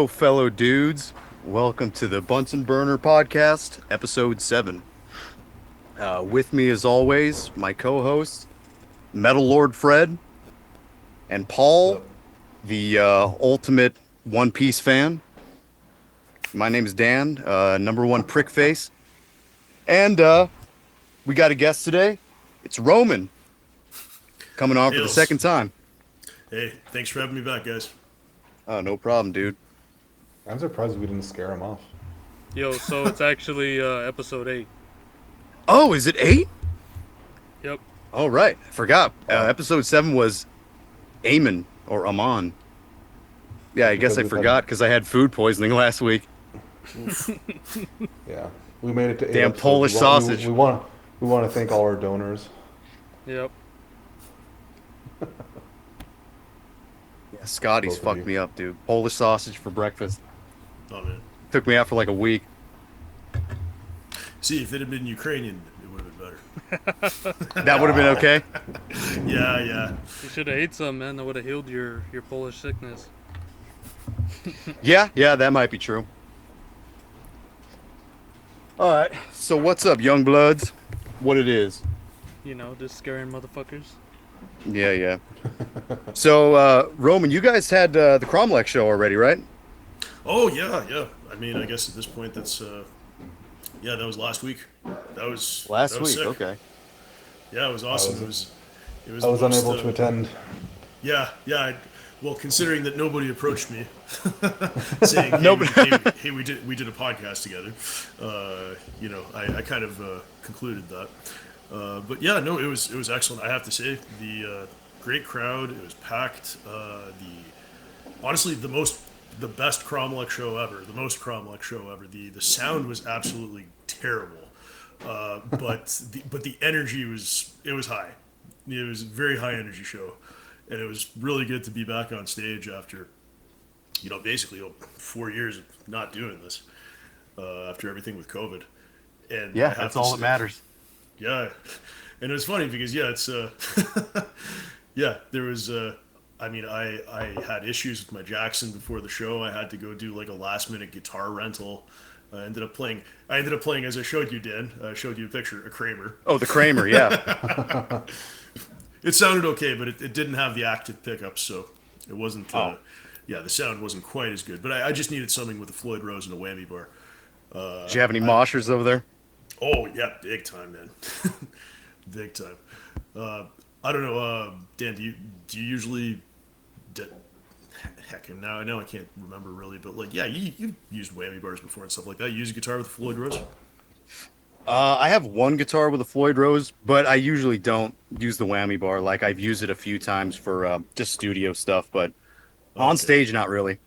Hello, fellow dudes. Welcome to the Bunsen Burner Podcast, Episode 7. With me, as always, my co-hosts, Metal Lord Fred and Paul, Yep. the ultimate One Piece fan. My name is Dan, number one prick face. And we got a guest today. It's Roman, coming on for the Hails. second time. Hey, thanks for having me back, guys. Oh, no problem, dude. I'm surprised we didn't scare him off. Yo, so it's actually episode 8. Oh, is it 8? Yep. All right. I forgot. Wow. Episode 7 was Amen or Amon. Yeah, I guess Because I we've forgot because I had food poisoning last week. Yeah, we made it to 8 Damn episodes. Polish sausage. We want to thank all our donors. Yep. Yeah, Scotty's Both of fucked you. me up, dude. Polish sausage for breakfast. Oh man. Took me out for like a week. See, if it had been Ukrainian, it would have been better. That would have been okay. Yeah. You should have ate some, man. That would have healed your Polish sickness. Yeah, that might be true. All right. So what's up, young bloods? What it is? You know, just scaring motherfuckers. Yeah. So Roman, you guys had the Cromlech show already, right? Oh yeah. I mean, I guess at this point, that's yeah, that was last week. That was Last week. sick. Okay. Yeah, it was awesome. was- It was. I was the most, unable to attend. Yeah. Well, considering that nobody approached me saying, "Hey, Nobody- we did a podcast together," I kind of concluded that. But yeah, no, it was excellent. I have to say, the great crowd. It was packed. Honestly, the best Cromlech show ever. The most Cromlech show ever. The sound was absolutely terrible, but the energy was high. It was a very high energy show, and it was really good to be back on stage after, basically 4 years of not doing this, after everything with COVID. And I Yeah, have that's to all that say- matters. Yeah, and it was funny because it's yeah, there was I had issues with my Jackson before the show. I had to go do like a last minute guitar rental. I ended up playing as I showed you, Dan. I showed you a picture, a Kramer. Oh, the Kramer. Yeah. It sounded okay, but it didn't have the active pickups, so it wasn't. Oh. Yeah, the sound wasn't quite as good. But I just needed something with a Floyd Rose and a whammy bar. Did you have any moshers over there? Oh yeah, big time, man, big time. I don't know, Dan. Do you usually? Heck, now I can't remember really, but like, yeah, you used whammy bars before and stuff like that. You use a guitar with a Floyd Rose? I have one guitar with a Floyd Rose, but I usually don't use the whammy bar. Like I've used it a few times for just studio stuff, but on Okay. stage, not really.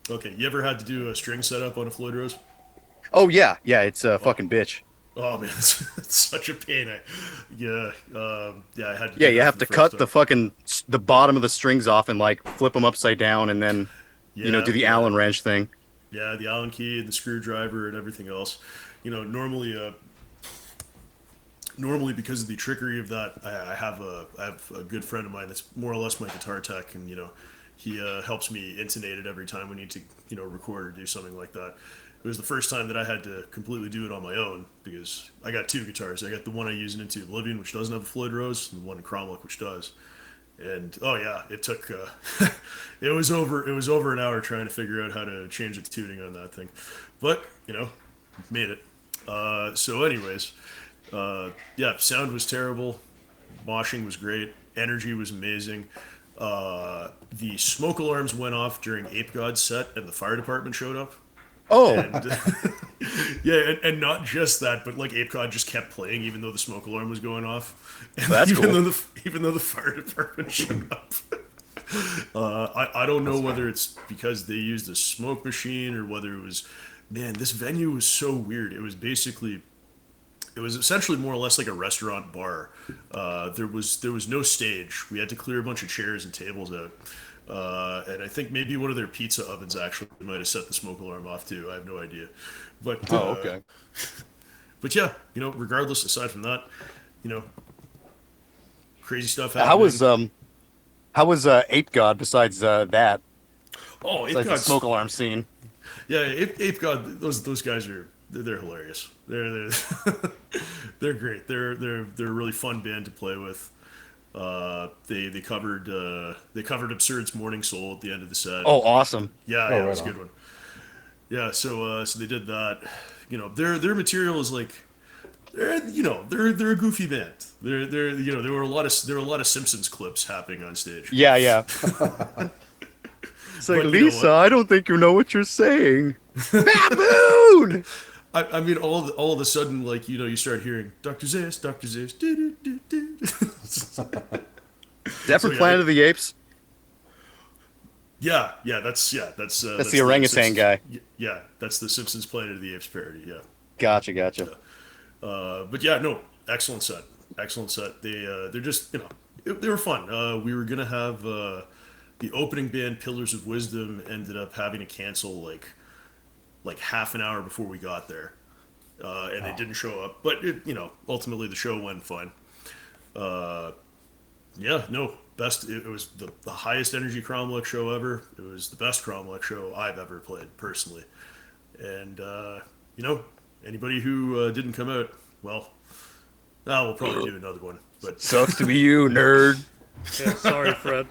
Okay, you ever had to do a string setup on a Floyd Rose? Oh yeah, it's a fucking bitch. Oh man, it's such a pain. I had to. Yeah, do you that have for to the cut first the time. fucking the bottom of the strings off and like flip them upside down, and then Yeah, do the Allen wrench thing. Yeah, the Allen key and the screwdriver and everything else. Normally because of the trickery of that, I have a good friend of mine that's more or less my guitar tech, and he helps me intonate it every time we need to record or do something like that. It was the first time that I had to completely do it on my own because I got two guitars. I got the one I use in Into Oblivion, which doesn't have a Floyd Rose, and the one in Cromlech, which does. And oh yeah, it took it was over an hour trying to figure out how to change the tuning on that thing, but made it. So anyways, yeah, sound was terrible, moshing was great, energy was amazing. The smoke alarms went off during Ape God's set, and the fire department showed up. Oh, And yeah, and not just that, but like Ape God just kept playing even though the smoke alarm was going off. And That's even cool. though the fire department showed up. I don't know whether it's because they used a smoke machine or whether it was, man, this venue was so weird. It was essentially more or less like a restaurant bar. There was no stage. We had to clear a bunch of chairs and tables out. And I think maybe one of their pizza ovens actually might have set the smoke alarm off too. I have no idea. But okay. But yeah, regardless, aside from that, crazy stuff happening. How was Ape God besides that? Oh, Ape Besides the God's smoke alarm scene. Yeah, Ape God, those guys are they're hilarious. They're they're great. They're a really fun band to play with. They covered Absurd's Morning Soul at the end of the set. Oh, awesome. Yeah, Oh, yeah, it right was a on. good one. Yeah, so they did that. You know, their material is like they're a goofy band. They're there were a lot of Simpsons clips happening on stage. Yeah, yeah. It's like, But you know Lisa, what? I don't think you know what you're saying. Baboon! I mean, all of a sudden, like you start hearing Dr. Zeus, Dr. Zeus, do do do do. Is that for So, yeah, Planet of the Apes? Yeah, That's the orangutan guy. Yeah, that's the Simpsons Planet of the Apes parody. Yeah, Gotcha. but yeah, no, excellent set, excellent set. They're just they were fun. We were gonna have the opening band Pillars of Wisdom ended up having to cancel like half an hour before we got there, and they didn't show up. But ultimately the show went fine. Yeah, no, best. It was the highest energy Cromlech show ever. It was the best Cromlech show I've ever played personally. And anybody who didn't come out, well, we'll probably do another one. But Sucks to be you, nerd. Yeah, sorry, Fred.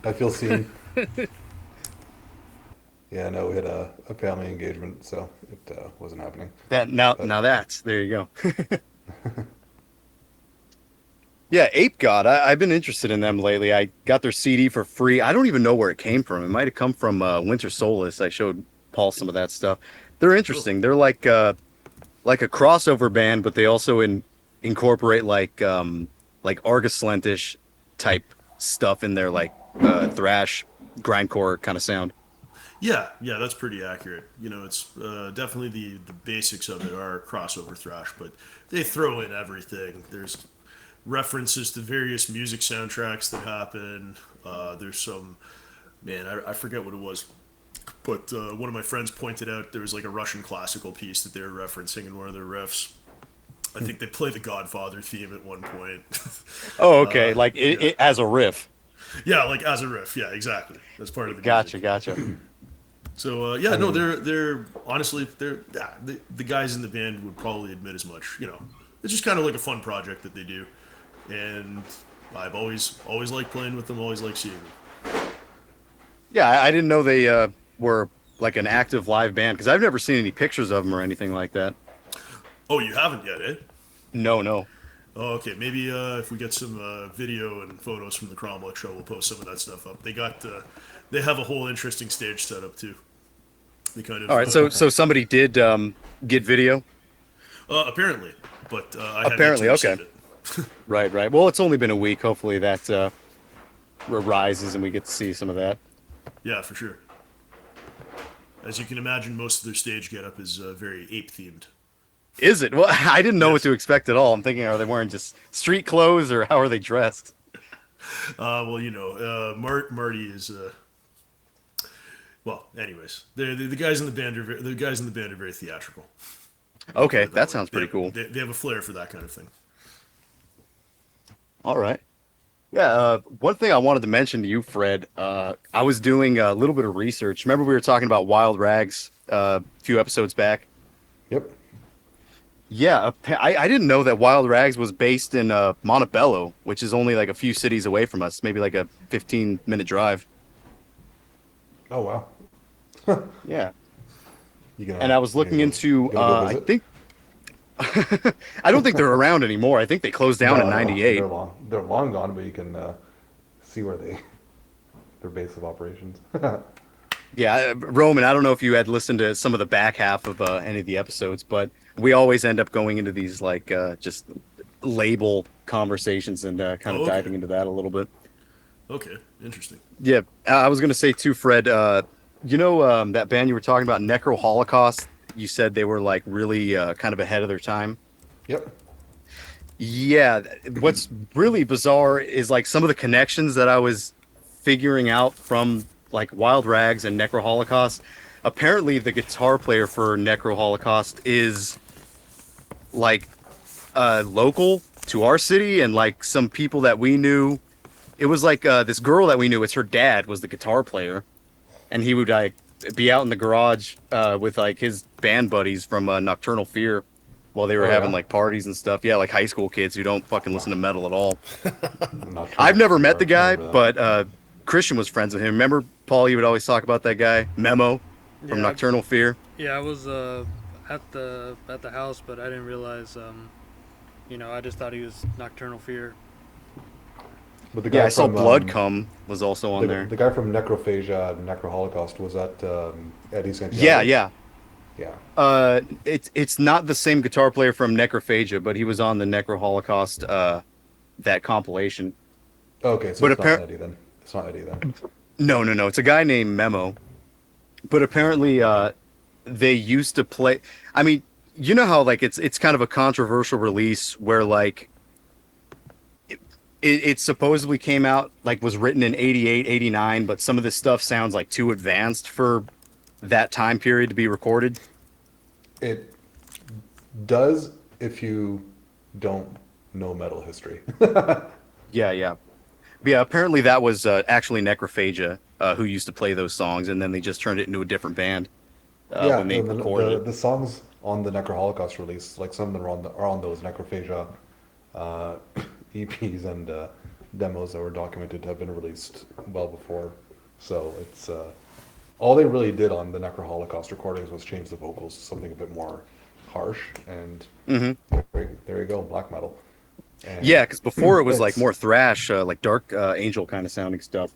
I feel seen. Yeah, no, we had a family engagement, so it wasn't happening. Now there you go. Yeah, Ape God. I've been interested in them lately. I got their CD for free. I don't even know where it came from. It might have come from Winter Solace. I showed Paul some of that stuff. They're interesting. They're like a crossover band, but they also incorporate like Argus Lentish type stuff in their like thrash, grindcore kind of sound. yeah, that's pretty accurate. It's definitely the basics of it are crossover thrash, but they throw in everything. There's references to various music soundtracks that happen. There's some, man, I forget what it was, but one of my friends pointed out there was like a Russian classical piece that they were referencing in one of their riffs. I think they play the Godfather theme at one point. Oh, okay. Like it as a riff. Yeah, like as a riff. Yeah, exactly. That's part of the music. Gotcha. So yeah, no, they're honestly the guys in the band would probably admit as much. It's just kind of like a fun project that they do, and I've always liked playing with them. Always liked seeing them. Yeah, I didn't know they were like an active live band because I've never seen any pictures of them or anything like that. Oh, you haven't yet, eh? No. Oh, okay. Maybe if we get some video and photos from the Cromlech show, we'll post some of that stuff up. They have a whole interesting stage setup too. They kind of. All right, so somebody did get video. Apparently, but I have Apparently, yet to okay. receive it. Right. Well, it's only been a week. Hopefully that rises and we get to see some of that. Yeah, for sure. As you can imagine, most of their stage getup is very ape themed. Is it? Well, I didn't know what Yes. to expect at all. I'm thinking, are they wearing just street clothes or how are they dressed? Well, Marty is. Well, anyways, the guys in the band are very theatrical. Okay, Put it that way. sounds pretty cool. They have a flair for that kind of thing. All right. Yeah, one thing I wanted to mention to you, Fred, I was doing a little bit of research. Remember we were talking about Wild Rags a few episodes back? Yep. Yeah, I didn't know that Wild Rags was based in Montebello, which is only like a few cities away from us, maybe like a 15-minute drive. Oh wow. Yeah. You gonna, And I was looking into, gonna go I visit? think, I don't think they're around anymore. I think they closed down in No, '98. They're long gone, but you can see where their base of operations. Yeah, Roman, I don't know if you had listened to some of the back half of any of the episodes, but we always end up going into these like just label conversations and kind of Oh, okay. diving into that a little bit. Okay, interesting. Yeah, I was gonna say too, Fred. That band you were talking about, Necro Holocaust. You said they were like really kind of ahead of their time. Yep. Yeah, what's really bizarre is like some of the connections that I was figuring out from like Wild Rags and Necro Holocaust. Apparently, the guitar player for Necro Holocaust is like local to our city, and like some people that we knew. It was like this girl that we knew. It's her dad was the guitar player, and he would like be out in the garage with like his band buddies from Nocturnal Fear while they were Oh, having yeah? like parties and stuff. Yeah, like high school kids who don't fucking listen to metal at all. I've Nocturnal never met the Fear, I guy, remember that. but Christian was friends with him. Remember, Paul? You would always talk about that guy, Memo from Yeah, Nocturnal Fear. yeah. I was at the house, but I didn't realize. I just thought he was Nocturnal Fear. But the Yeah, guy I saw from Blood Cum was also on there. the guy from Necrophagia, Necroholocaust, was that Eddie Yeah, Santiago? yeah. Yeah. It's not the same guitar player from Necrophagia, but he was on the Necro Holocaust that compilation. Okay, so But it's not apparently, Eddie then. It's not Eddie then. no, no, no. It's a guy named Memo. But apparently, they used to play. I mean, you know how like it's kind of a controversial release where like it supposedly came out like was written in 88, 89, but some of this stuff sounds like too advanced for that time period to be recorded. It does if you don't know metal history. Yeah, yeah. But yeah, apparently that was actually Necrophagia who used to play those songs, and then they just turned it into a different band Yeah, when they recorded it. the songs on the Necroholocaust release, like some of them are on those Necrophagia uh, EPs and demos that were documented to have been released well before. So it's all they really did on the Necroholocaust recordings was change the vocals to something a bit more harsh, and there you go, black metal. And Yeah, because before it was like it's more thrash, like Dark Angel kind of sounding stuff.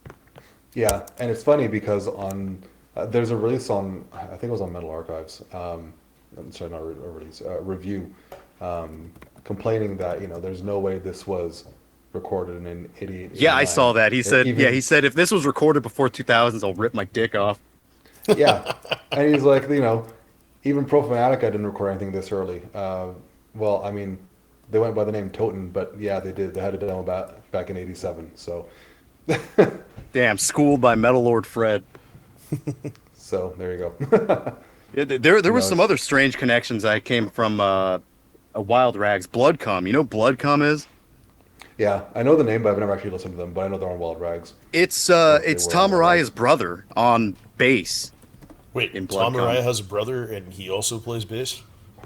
yeah, and it's funny because on there's a release on I think it was on Metal Archives. I'm sorry, not a release, review, complaining that there's no way this was recorded in 88, Yeah, I 89. saw that. He said, yeah, Even he said if this was recorded before 2000s, I'll rip my dick off. yeah, and he's like, even Profanatica didn't record anything this early. Well, I mean, they went by the name Toten, but yeah, they did. They had a demo back in '87. So, Damn, schooled by Metal Lord Fred. so there you go. Yeah, there was No, some it's other strange connections I came from a Wild Rags. Blood Cum. You know what Blood Cum is? yeah, I know the name, but I've never actually listened to them. But I know they're on Wild Rags. It's Or they it's were on Tom Wild Araya's Rags. brother on bass in Wait, Blood Tom Araya Cum. has a brother and he also plays bass?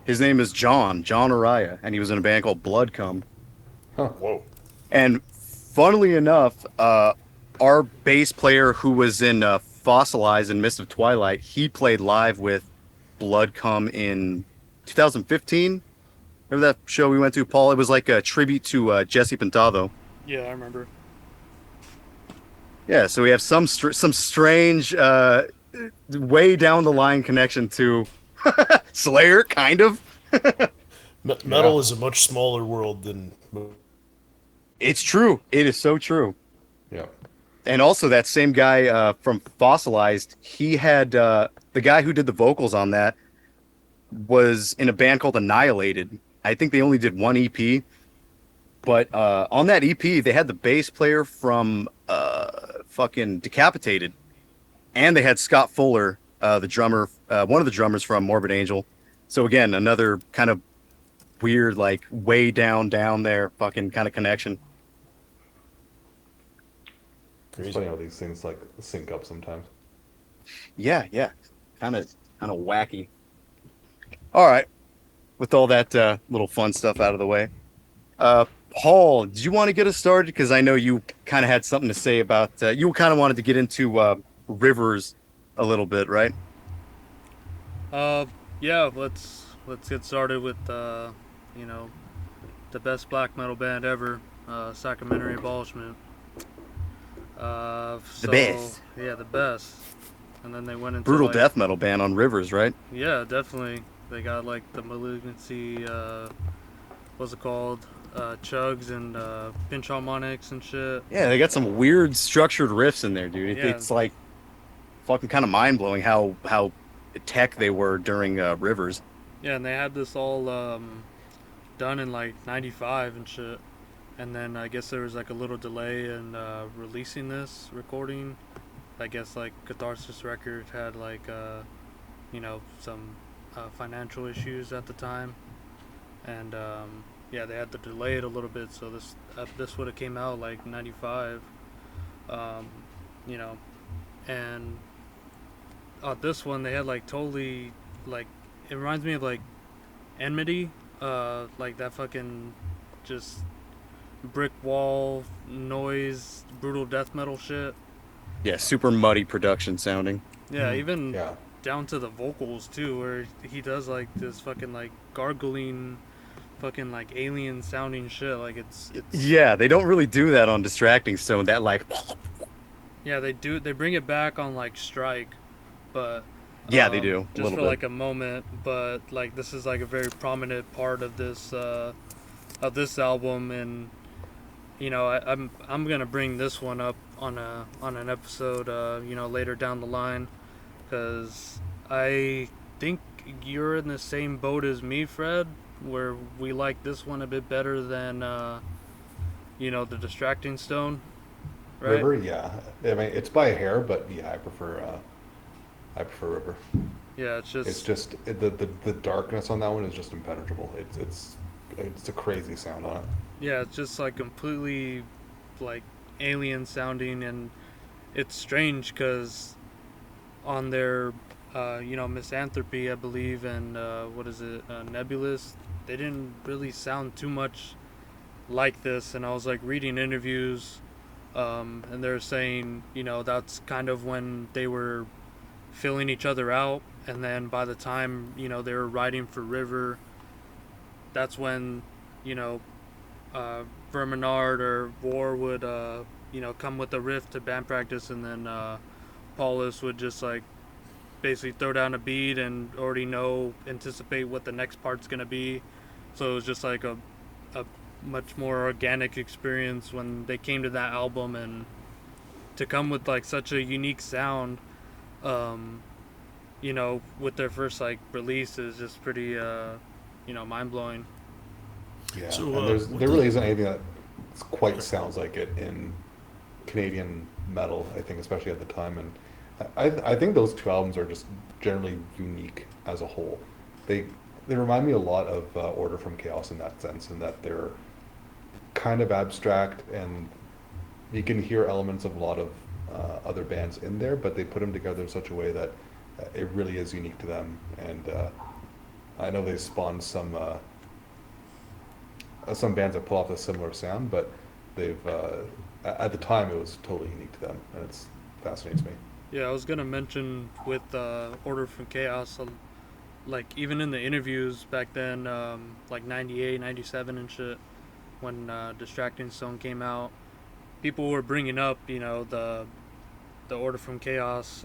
His name is John Araya, and he was in a band called Blood Cum. Whoa. And funnily enough, our bass player who was in Fossilized and Mist of Twilight, he played live with Blood Cum in 2015. Remember that show we went to, Paul? It was like a tribute to Jesse Pintado. Yeah, I remember. Yeah, so we have some strange, way down the line connection to Slayer, kind of. Metal Yeah. is a much smaller world than. It's true. It is so true. Yeah. And also that same guy from Fossilized, he had the guy who did the vocals on that was in a band called Annihilated. I think they only did one EP, but on that EP they had the bass player from fucking Decapitated, and they had Scott Fuller, the drummer, one of the drummers from Morbid Angel. So again, another kind of weird, like way down there, fucking kind of connection. It's Crazy. funny how these things like sync up sometimes. Yeah, yeah, kind of wacky. All right, with all that little fun stuff out of the way, Paul, do you want to get us started? Because I know you kind of had something to say about. You kind of wanted to get into Rivers a little bit, right? Yeah, let's get started with the best black metal band ever, Sacramentary Abolishment. Best. Yeah, the best. And then they went into Brutal like, death metal band on Rivers, right? Yeah, definitely. They got like the Malignancy, what's it called? Chugs and pinch harmonics and shit. Yeah, they got some weird structured riffs in there, dude. Yeah. It's like fucking kind of mind blowing how tech they were during Rivers. Yeah, and they had this all done in like '95 and shit. And then I guess there was like a little delay in releasing this recording. I guess like Catharsis Records had like some financial issues at the time, and yeah, they had to delay it a little bit. So this would have came out like '95, and this one they had like totally like it reminds me of like Enmity, like that fucking just brick wall noise, brutal death metal shit. Yeah, super muddy production sounding. Yeah, even Yeah. down to the vocals too, where he does like this fucking like gargling, fucking like alien sounding shit. Like it's Yeah, they don't really do that on Distracting Stone. That like, yeah, they do. They bring it back on like Strike, but yeah, they do a just little for bit. like a moment. But like this is like a very prominent part of this album, and you know I'm gonna bring this one up on an episode later down the line, because I think you're in the same boat as me, Fred, where we like this one a bit better than the Distracting Stone, right? River, yeah. I mean, it's by a hair, but yeah, I prefer River. Yeah, it's It's just just the darkness on that one is just impenetrable. It's a crazy sound on it. yeah, it's just like completely like alien sounding, and it's strange because on their Misanthropy, I believe, and what is it, Nebulous, they didn't really sound too much like this. And I was like reading interviews, and they're saying that's kind of when they were filling each other out, and then by the time they were writing for River, that's when you know Verminard or War would come with a riff to band practice, and then Paulus would just like basically throw down a beat and already anticipate what the next part's gonna be. So it was just like a much more organic experience when they came to that album, and to come with like such a unique sound, with their first like release is just pretty mind blowing. Yeah, So, and what there the- really isn't anything that quite sounds like it in Canadian metal. I think, especially at the time, and I think those two albums are just generally unique as a whole. They remind me a lot of Order from Chaos in that sense, in that they're kind of abstract, and you can hear elements of a lot of other bands in there, but they put them together in such a way that it really is unique to them. And I know they spawned some bands that pull off a similar sound, but they've at the time it was totally unique to them, and it fascinates me. Yeah, I was gonna mention with Order from Chaos, like even in the interviews back then, like 98, 97 and shit, when Distracting Stone came out, people were bringing up, the Order from Chaos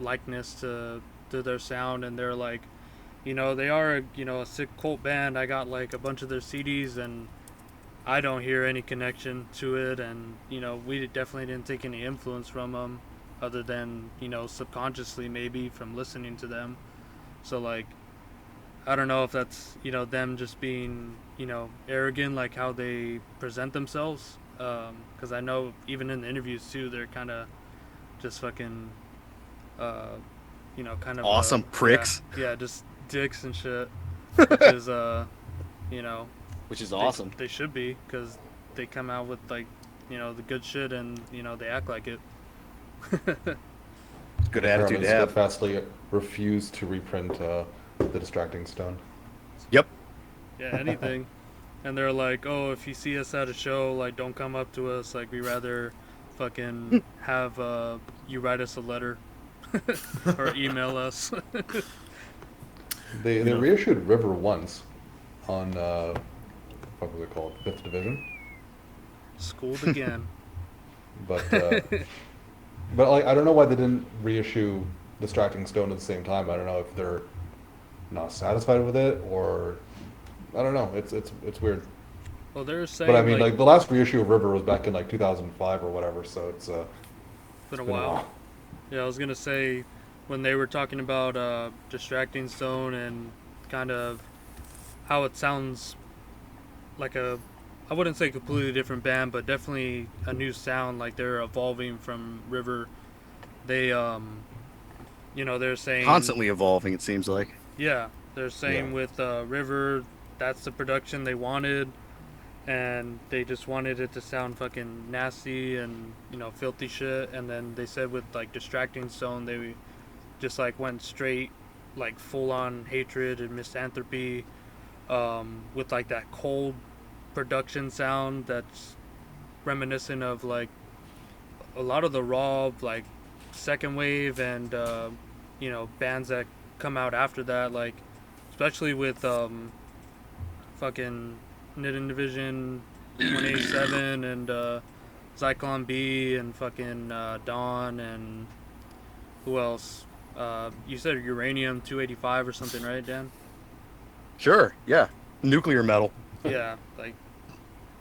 likeness to their sound, and they're like, they are, a sick cult band. I got like a bunch of their CDs, and I don't hear any connection to it, and we definitely didn't take any influence from them, other than subconsciously maybe from listening to them. So like, I don't know if that's them just being arrogant, like how they present themselves, because I know even in the interviews too, they're kind of just fucking kind of Awesome pricks. yeah, just dicks and shit, which is you know Which is awesome. they should be, because they come out with like the good shit, and they act like it. Good attitude Apparently to have. steadfastly refused to reprint The Distracting Stone. Yep. Yeah, anything. And they're like, oh, if you see us at a show, like, don't come up to us. Like, we rather fucking have you write us a letter or email us. They reissued River once on what was it called, Fifth Division, Schooled again. but but like I don't know why they didn't reissue Distracting Stone at the same time. I don't know if they're not satisfied with it, or I don't know. It's weird. Well, they're saying, But I mean, like the last reissue of River was back in like 2005 or whatever, so it's been a been a while. while. Yeah, I was gonna say, when they were talking about Distracting Stone and kind of how it sounds like I wouldn't say completely different band, but definitely a new sound. Like they're evolving from River. They they're saying Constantly evolving, it seems like. Yeah, they're saying Yeah. with River, that's the production they wanted, and they just wanted it to sound fucking nasty and filthy shit. And then they said with like Distracting Stone, just like went straight, like full on hatred and misanthropy, with like that cold production sound that's reminiscent of like a lot of the raw like second wave and bands that come out after that, like especially with fucking Knitting Division 187 and Zyklon B and fucking Dawn and who else? You said Uranium 285 or something, right, Dan? Sure, yeah. Nuclear metal. Yeah, like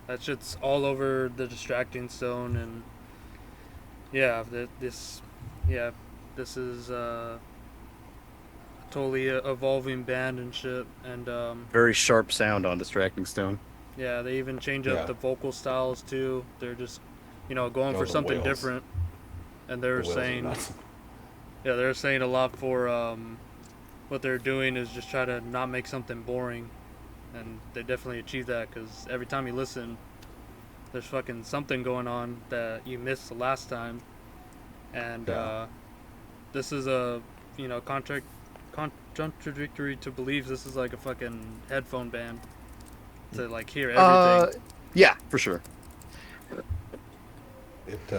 that shit's all over the Distracting Stone, and yeah, yeah, this is totally a evolving band and shit, and Very sharp sound on Distracting Stone. yeah, they even change Yeah. up the vocal styles too. They're just going Oh, for the something whales. different, and The they're whales are saying nuts. yeah, they're saying a lot for what they're doing is just try to not make something boring, and they definitely achieve that because every time you listen, there's fucking something going on that you missed the last time, and Yeah. this is a contradictory to believe this is like a fucking headphone band to like hear Uh, everything. yeah, for sure. It.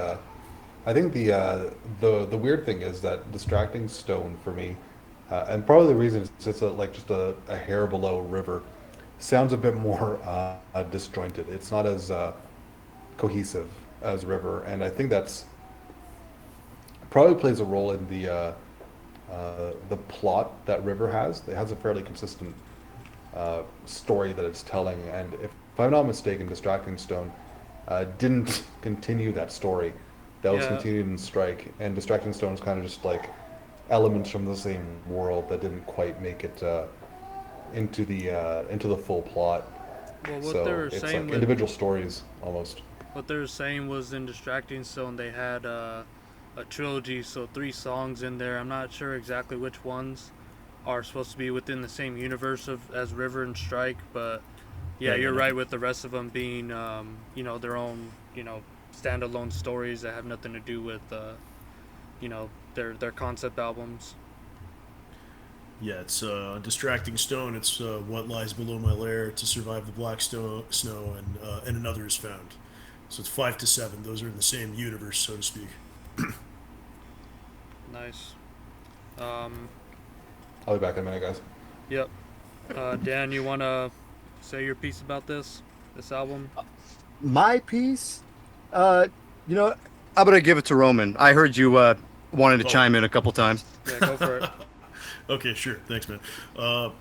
I think the weird thing is that Distracting Stone for me, and probably the reason is it's like just a hair below River, sounds a bit more disjointed. It's not as cohesive as River, and I think that's probably plays a role in the plot that River has. It has a fairly consistent story that it's telling, and if I'm not mistaken, Distracting Stone didn't continue that story. That was Yeah, continued in Strike, and Distracting Stone is kind of just like elements from the same world that didn't quite make it into the full plot. well, what they So were it's saying like with individual stories almost. what they were saying was in Distracting Stone they had a trilogy, so 3 songs in there. I'm not sure exactly which ones are supposed to be within the same universe of as River and Strike, but yeah, Yeah, you're yeah, right with the rest of them being their own standalone stories that have nothing to do with their concept albums. Yeah, it's distracting stone. It's what lies below my lair to survive the black snow, and another is found. So it's 5 to 7. Those are in the same universe, so to speak. Nice. Um, I'll be back in a minute, guys. yep. Dan, you wanna say your piece about this album? My piece, uh, you know, I'm gonna give it to Roman. I heard you wanted to Oh, chime in a couple times. Yeah, go for it. okay, sure. Thanks, man.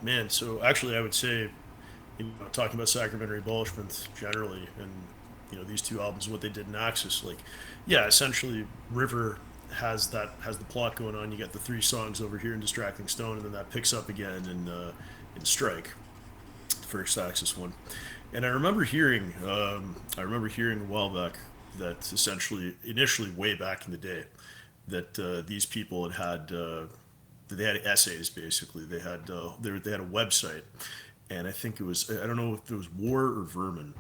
Man, so actually, I would say, talking about Sacramentary Abolishment generally, and these two albums, what they did in Axis, like, yeah, essentially, River has the plot going on. You get the 3 songs over here in Distracting Stone, and then that picks up again in Strike, the first Axis one. And I remember hearing a while back that essentially, initially, way back in the day, that these people they had essays basically. They had a website, and I think it was, I don't know if it was War or Vermin,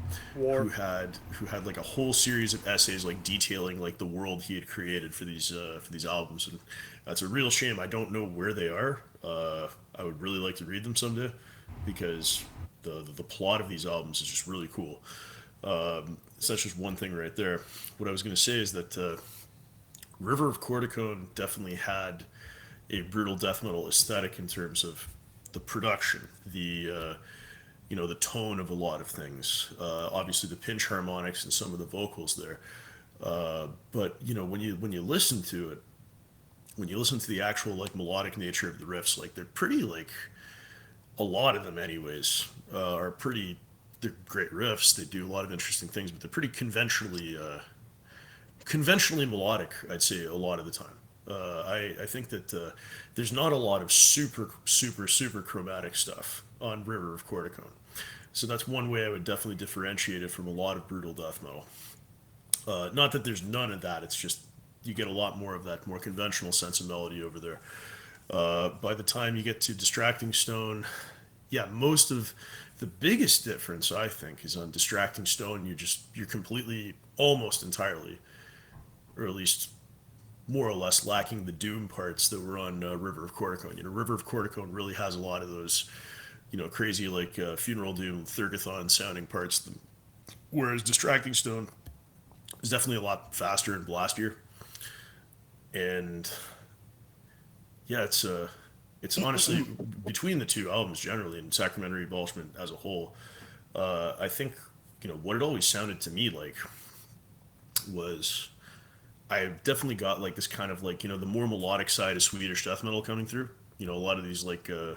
who War. had like a whole series of essays like detailing like the world he had created for these albums, and that's a real shame. I don't know where they are. I would really like to read them someday because the plot of these albums is just really cool. So that's just one thing right there. What I was going to say is that River of Corticone definitely had a brutal death metal aesthetic in terms of the production, the tone of a lot of things. Obviously, the pinch harmonics and some of the vocals there. But when you listen to it, when you listen to the actual like melodic nature of the riffs, like they're pretty like a lot of them, anyways, are pretty. They're great riffs. They do a lot of interesting things, but they're pretty conventionally melodic, I'd say, a lot of the time. I think that there's not a lot of super, super, super chromatic stuff on River of Corticone. So that's one way I would definitely differentiate it from a lot of brutal death metal. Not that there's none of that, it's just you get a lot more of that more conventional sense of melody over there. By the time you get to Distracting Stone, yeah, most of the biggest difference I think is on Distracting Stone. You're completely, almost entirely, or at least more or less lacking the doom parts that were on River of Corticone. You know, River of Corticone really has a lot of those, you know, crazy like Funeral Doom, Thurgathon sounding parts, whereas Distracting Stone is definitely a lot faster and blastier. And yeah, it's honestly between the two albums generally and Sacramentary Abolishment as a whole. I think you know what it always sounded to me like was I definitely got like this kind of like you know the more melodic side of Swedish death metal coming through. You know, a lot of these like you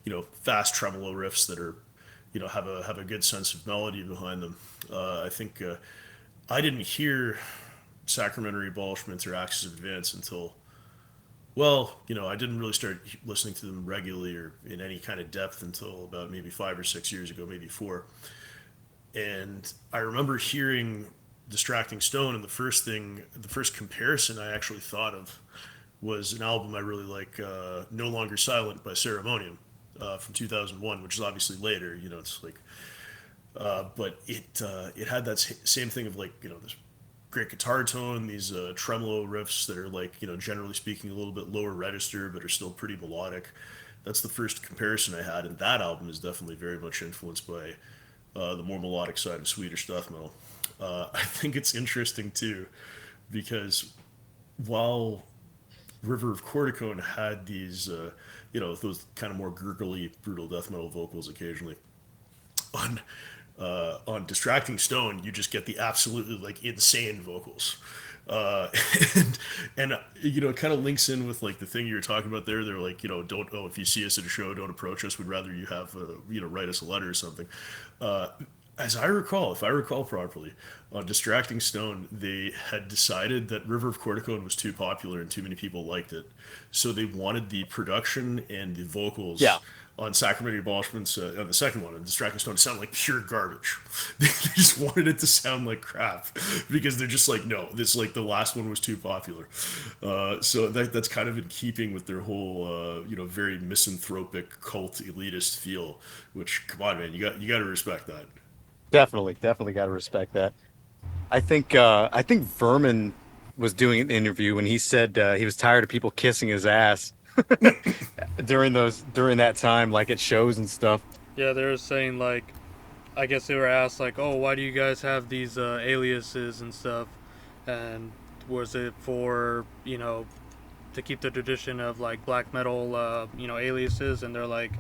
know fast tremolo riffs that are you know have a good sense of melody behind them. I think I didn't hear Sacramentary Abolishments or Axis of Advance until well, you know, I didn't really start listening to them regularly or in any kind of depth until about maybe 5 or 6 years ago, maybe four. And I remember hearing Distracting Stone, and the first comparison I actually thought of was an album I really like, No Longer Silent by Ceremonium from 2001, which is obviously later. You know, it's like, but it had that same thing of like, you know, this great guitar tone, these tremolo riffs that are like, you know, generally speaking, a little bit lower register, but are still pretty melodic. That's the first comparison I had, and that album is definitely very much influenced by the more melodic side of Swedish death metal. I think it's interesting too, because while River of Corticone had these, you know, those kind of more gurgly, brutal death metal vocals occasionally, on Distracting Stone, you just get the absolutely like insane vocals. Uh, and, and you know, it kind of links in with like the thing you were talking about there. They're like, you know, don't, oh, if you see us at a show, don't approach us. We'd rather you have, you know, write us a letter or something. Uh, as I recall, if I recall properly, on Distracting Stone, they had decided that River of Corticone was too popular and too many people liked it. So they wanted the production and the vocals Yeah. on Sacramentary Abolishments, on the second one, on Distracting Stone, to sound like pure garbage. They just wanted it to sound like crap because they're just like, no, this like the last one was too popular. So that's kind of in keeping with their whole, you know, very misanthropic cult elitist feel. Which, come on, man, you got to respect that. Definitely got to respect that. I think Vermin was doing an interview and he said he was tired of people kissing his ass during that time, like at shows and stuff. Yeah, they were saying like, I guess they were asked like, oh, why do you guys have these aliases and stuff? And was it for you know to keep the tradition of like black metal you know aliases? And they're like,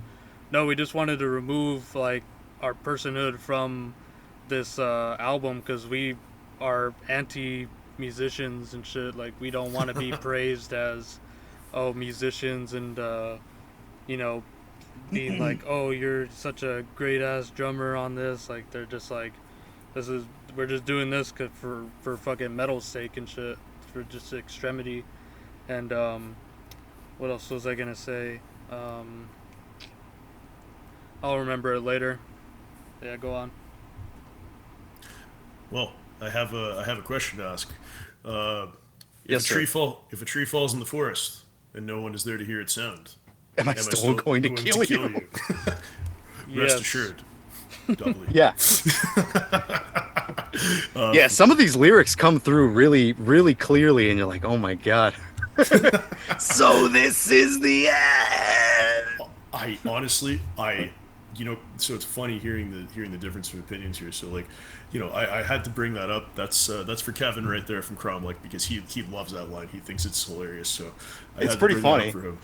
no, we just wanted to remove like our personhood from this album because we are anti musicians and shit. Like we don't want to be praised as oh musicians and you know being like oh you're such a great ass drummer on this. Like they're just like this is we're just doing this for fucking metal's sake and shit for just extremity. And what else was I gonna say? I'll remember it later. Yeah, go on. Well, I have a question to ask. Yes, sir. If a tree falls in the forest and no one is there to hear it sound, Am I still going to kill you? Rest Yes. assured, doubly. Yeah. Yeah, some of these lyrics come through really clearly, and you're like, oh my god. So this is the end. I honestly, you know, so it's funny hearing the difference of opinions here. So like, you know, I had to bring that up. That's for Kevin right there from Cromlech because he loves that line. He thinks it's hilarious. So It's had to pretty bring that up funny. for him.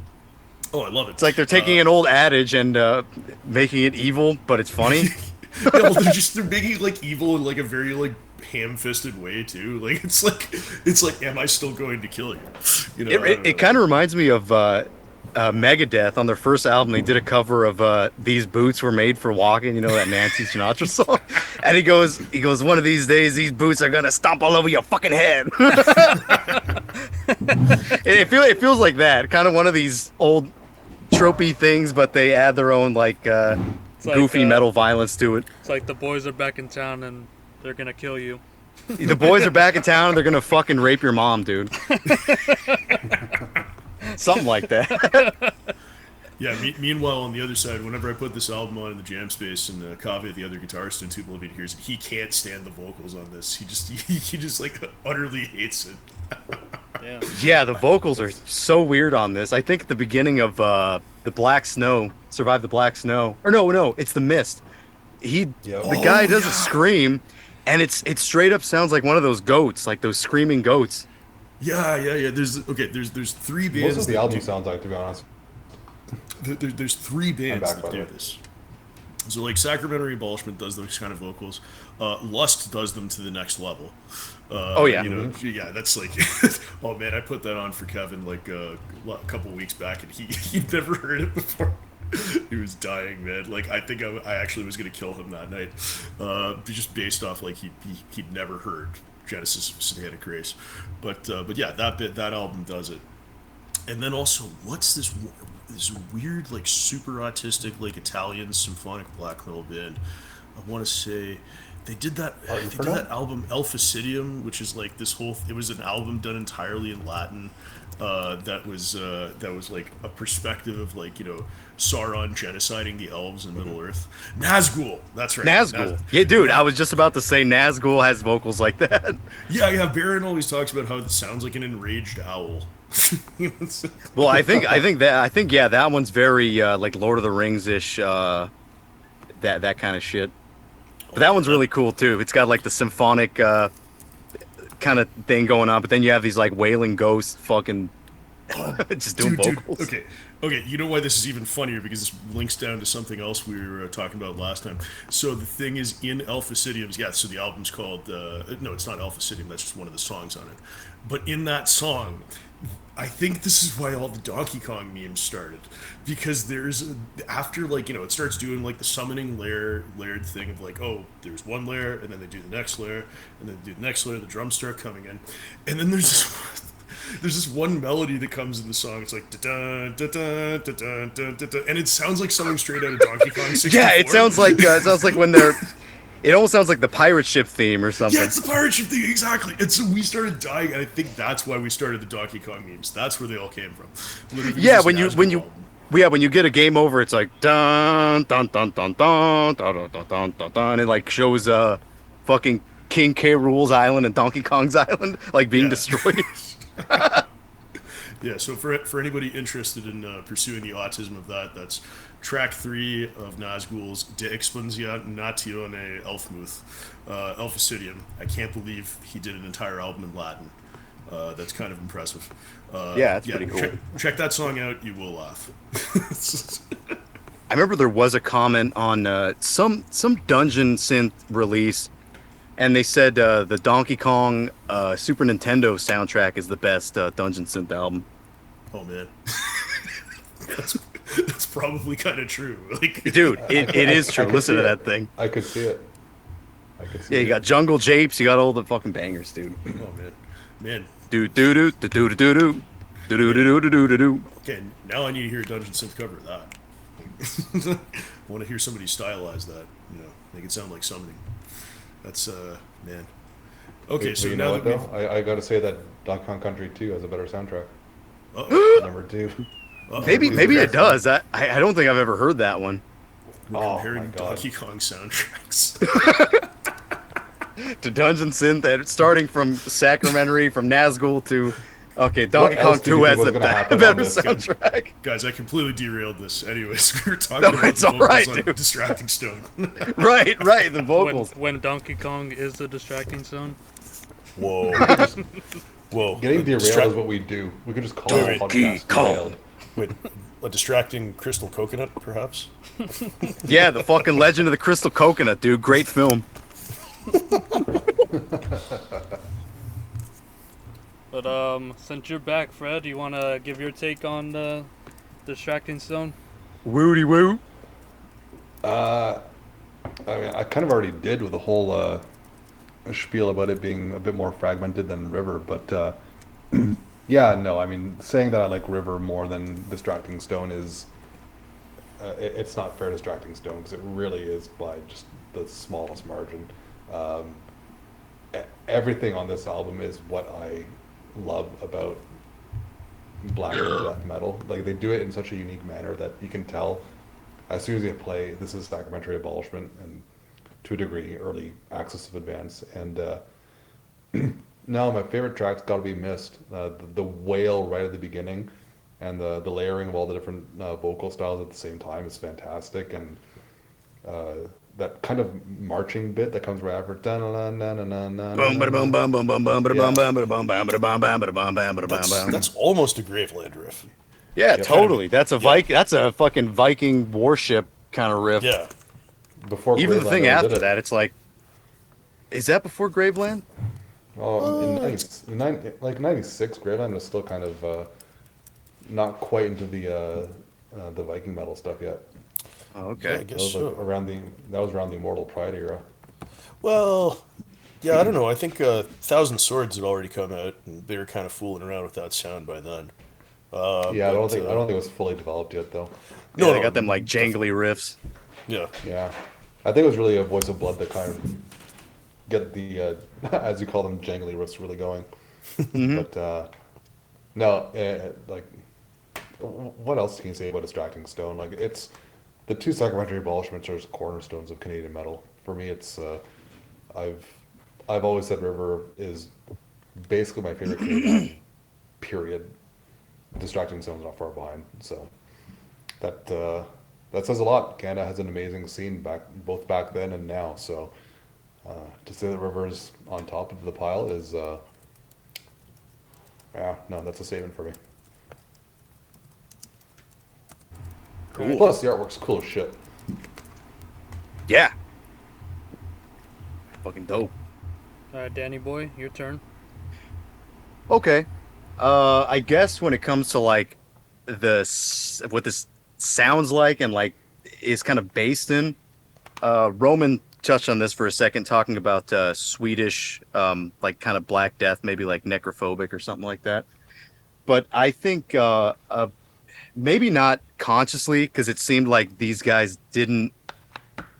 Oh, I love it. It's like they're taking an old adage and making it evil, but it's funny. Yeah, well, they're making it like evil in like a very like ham-fisted way too. Like it's like, am I still going to kill you? You know, It kind of reminds me of Megadeth on their first album. They did a cover of "These Boots Were Made for Walking." You know that Nancy Sinatra song. And he goes, one of these days these boots are gonna stomp all over your fucking head. It feels like that, kind of one of these old tropey things, but they add their own like like, goofy metal violence to it. It's like the boys are back in town and they're gonna kill you. The boys are back in town and they're gonna fucking rape your mom, dude. Something like that. Yeah. Meanwhile, on the other side, whenever I put this album on in the jam space and Kaveh, the other guitarist in Two Oblivion, hears it, he can't stand the vocals on this. He just like utterly hates it. Yeah. Yeah, the vocals are so weird on this. I think at the beginning of the Black Snow, Survive the Black Snow, or no, it's the Mist. Yep. The guy Oh does a yeah, scream, and it straight up sounds like one of those goats, like those screaming goats. yeah. There's three Most of bands the that album do. sounds like, to be honest. There's three I'm bands back, that by the do way. this. So like Sacramentary Abolishment does those kind of vocals. Lust does them to the next level. Oh yeah. Yeah, that's like, oh man, I put that on for Kevin like a couple weeks back, and he'd never heard it before. He was dying, man. Like I think I actually was gonna kill him that night, just based off like he'd never heard Genesis of Satanic Grace, but yeah, that album does it. And then also, what's this weird like super autistic like Italian symphonic black metal band? I want to say they did that. Art They did Inferno? that album Elphasidium, which is like this whole. It was an album done entirely in Latin. That was like a perspective of like Sauron genociding the elves in Middle Earth. Nazgul, that's right. Nazgul. Yeah, dude, I was just about to say Nazgul has vocals like that. Yeah. Baron always talks about how it sounds like an enraged owl. Well, I think yeah, that one's very like Lord of the Rings ish, that kind of shit. But that one's really cool too. It's got like the symphonic kind of thing going on, but then you have these like wailing ghosts, fucking just doing vocals. Okay. You know why this is even funnier? Because this links down to something else we were talking about last time. So the thing is, in Elphasidium's, yeah. So the album's called no, it's not Elphasidium. That's just one of the songs on it. But in that song, I think this is why all the Donkey Kong memes started, because after like it starts doing like the summoning layered thing of like, oh, there's one layer and then they do the next layer and then they do the next layer, the drums start coming in, and then there's this one melody that comes in the song. It's like da da da da da da da da, and it sounds like something straight out of Donkey Kong 64. Yeah, it sounds like when they're. It almost sounds like the pirate ship theme or something. Yeah, it's the pirate ship thing, exactly. And so we started dying, and I think that's why we started the Donkey Kong memes. That's where they all came from. Literally, Yeah, this when Nazgul you album. yeah, when you get a game over, it's like dun dun dun dun dun dun dun dun dun dun, dun. It like shows fucking King K. Rool's island and Donkey Kong's island like being Yeah. destroyed. Yeah, so for anybody interested in pursuing the autism of that, that's track 3 of Nazgul's De Expansione Elfmuth, Elphasidium. I can't believe he did an entire album in Latin. That's kind of impressive. Yeah, that's pretty cool. Check that song out. You will laugh. I remember there was a comment on some dungeon synth release, and they said the Donkey Kong Super Nintendo soundtrack is the best dungeon synth album. Oh man, that's that's probably kind of true. Like, Dude, it is I true. could Listen see to it. that thing. I could see it. I could see Yeah, you it. got Jungle Japes, you got all the fucking bangers, dude. oh man. Do do do do do do do do do do do do do do. Okay, now I need to hear a Dungeon Synth cover of that. I want to hear somebody stylize that. Make it sound like summoning. That's man. Okay, But so you now know that what, we've though? I got to say that Donkey Kong Country 2 has a better soundtrack. Number 2. Maybe it does. I don't think I've ever heard that one. we're Oh, comparing my God. Donkey Kong soundtracks. To Dungeon Synth, starting from Sacramentary, from Nazgul to Donkey Kong else do you 2 think has was a gonna happen on better this? soundtrack. Guys, I completely derailed this. Anyways, we were talking No, about it's the all right, vocals on dude. Distracting Stone. Right, the vocals. When Donkey Kong is the distracting zone. Whoa. Whoa. Getting derailed is what we do. We could just call it a Donkey podcast Kong. derailed. Wait, a distracting crystal coconut, perhaps? Yeah, the fucking Legend of the Crystal Coconut, dude. Great film. But since you're back, Fred, you want to give your take on the distracting zone? Woody woo. I mean, I kind of already did with the whole spiel about it being a bit more fragmented than River, but yeah, no, I mean, saying that I like River more than Distracting Stone is, it's not fair to Distracting Stone, because it really is by just the smallest margin. Everything on this album is what I love about black death metal. Like, they do it in such a unique manner that you can tell as soon as you play, this is Sacramentary Abolishment, and to a degree, early Axis of Advance, and No, my favorite track's got to be Mist. The wail right at the beginning, and the layering of all the different vocal styles at the same time is fantastic. And uh, that kind of marching bit that comes right after. Boom, bada boom, bum, bum, bum, bum, bada bum, Yeah. bum, bada bum, bum, bada bum, bum, bada bum, bum, bada bum, bum. That's almost a Graveland riff. Yeah, Yep. Kind of totally. That's a yeah, That's a fucking Viking warship kind of riff. yeah. Before Even the Graveland thing ever did after it. that, it's like, is that before Graveland? In Uh, 90, in 90, like 96, Graveland was still kind of not quite into the Viking metal stuff yet. Oh, yeah, I okay. That guess was like so. that was around the Immortal Pride era. Well, yeah, I don't know. I think Thousand Swords had already come out, and they were kind of fooling around with that sound by then. Yeah, But I don't think it was fully developed yet though. Yeah, no, they no, got them like jangly riffs. yeah, Yeah, I think it was really a Voice of Blood that kind of get the as you call them jangly riffs really going. Hmm. But no, like what else can you say about Distracting Stone? Like it's the two Sacramentary Abolishments are just cornerstones of Canadian metal. For me, it's I've I've always said River is basically my favorite Canadian album. Period. Distracting Stone's not far behind. So that that says a lot. Canada has an amazing scene both back then and now. So to say that River's on top of the pile is yeah, no, that's a statement for me. Cool. Plus the artwork's cool as shit. Yeah. Fucking dope. Danny boy, your turn. Okay. I guess when it comes to like what this sounds like and like is kind of based in, Roman touched on this for a second, talking about Swedish, like kind of Black Death, maybe like necrophobic or something like that. But I think maybe not consciously, because it seemed like these guys didn't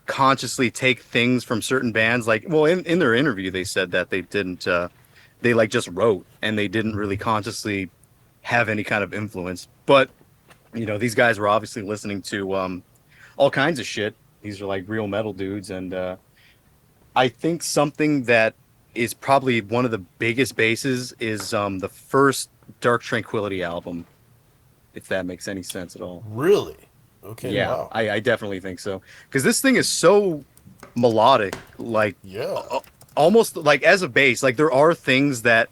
consciously take things from certain bands. Like, well, in their interview, they said that they didn't. They like just wrote and they didn't really consciously have any kind of influence. But these guys were obviously listening to all kinds of shit. These are like real metal dudes, and I think something that is probably one of the biggest bases is the first Dark Tranquility album, if that makes any sense at all. really. Okay, Yeah, wow. I definitely think so. Because this thing is so melodic, like Yeah, almost like as a bass. Like there are things that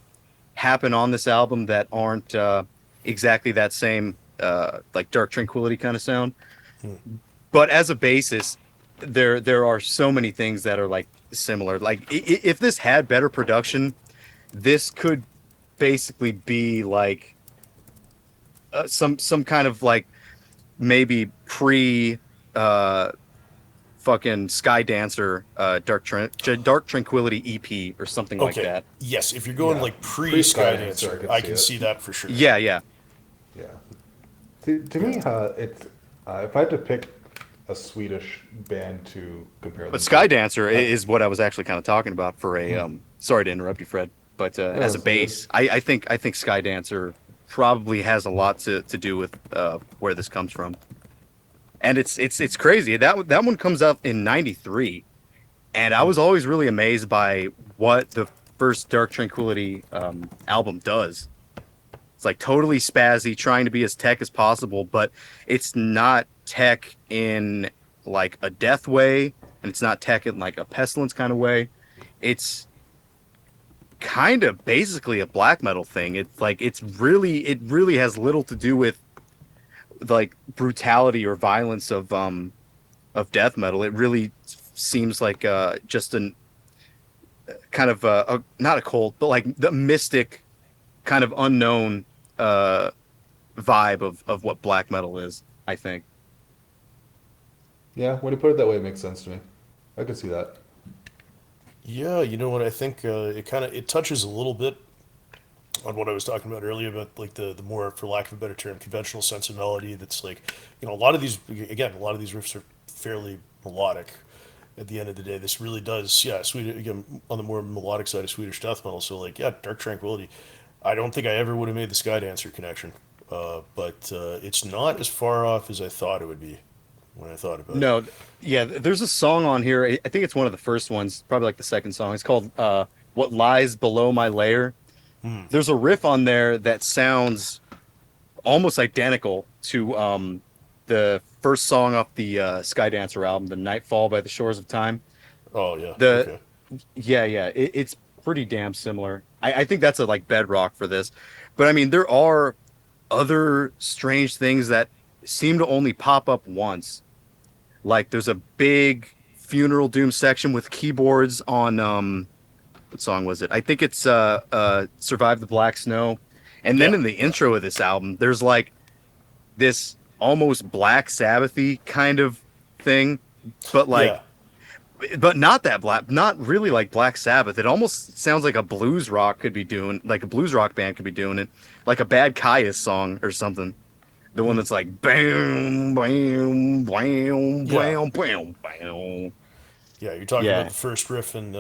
happen on this album that aren't exactly that same like Dark Tranquility kind of sound. But as a basis, there are so many things that are like similar. Like if this had better production, this could basically be like some kind of like maybe pre fucking Sky Dancer Dark Tranquility EP or something like okay. that. Yes, if you're going Yeah. like Pre-Sky pre-Skydancer, Dancer, I can see it. that for sure. Yeah, yeah. Yeah. To me, it's if I had to pick a Swedish band to compare them But to, Sky Dancer is what I was actually kind of talking about for a sorry to interrupt you, Fred, but as a it's good. bass, I think Sky Dancer probably has a lot to do with where this comes from. And it's crazy. That one comes out in '93, and I was always really amazed by what the first Dark Tranquility album does. It's like totally spazzy, trying to be as tech as possible, but it's not tech in like a death way, and it's not tech in like a pestilence kind of way. It's kind of basically a black metal thing. It's like it really has little to do with like brutality or violence of death metal. It really seems like just an kind of not a cult, but like the mystic kind of unknown vibe of what black metal is, I think. Yeah, when you put it that way, it makes sense to me. I could see that. Yeah, you know what? I think it touches a little bit on what I was talking about earlier about like the more, for lack of a better term, conventional sense of melody. That's like, a lot of these riffs are fairly melodic. At the end of the day, this really does, yeah, Swedish, again, on the more melodic side of Swedish death metal. So like, yeah, Dark Tranquility. I don't think I ever would have made the Sky Dancer connection, but it's not as far off as I thought it would be when I thought about No, yeah, there's a song on here. I think it's one of the first ones, probably like the second song. It's called What Lies Below My Lair. There's a riff on there that sounds almost identical to the first song off the Skydancer album, The Nightfall by the Shores of Time. Oh yeah. The Okay. Yeah, it's pretty damn similar. I think that's a like bedrock for this. But I mean, there are other strange things that seem to only pop up once. Like there's a big funeral doom section with keyboards on what song was it? I think it's Survive the Black Snow. And then Yeah. in the intro of this album, there's like this almost Black Sabbathy kind of thing, but like Yeah. but not that black, not really like Black Sabbath. It almost sounds like a blues rock could be doing, like a blues rock band could be doing it, like a Bad Caius song or something. The one that's like bam, bam, bam, Yeah. bam, bam, bam. Yeah. You're talking about Yeah, the first riff in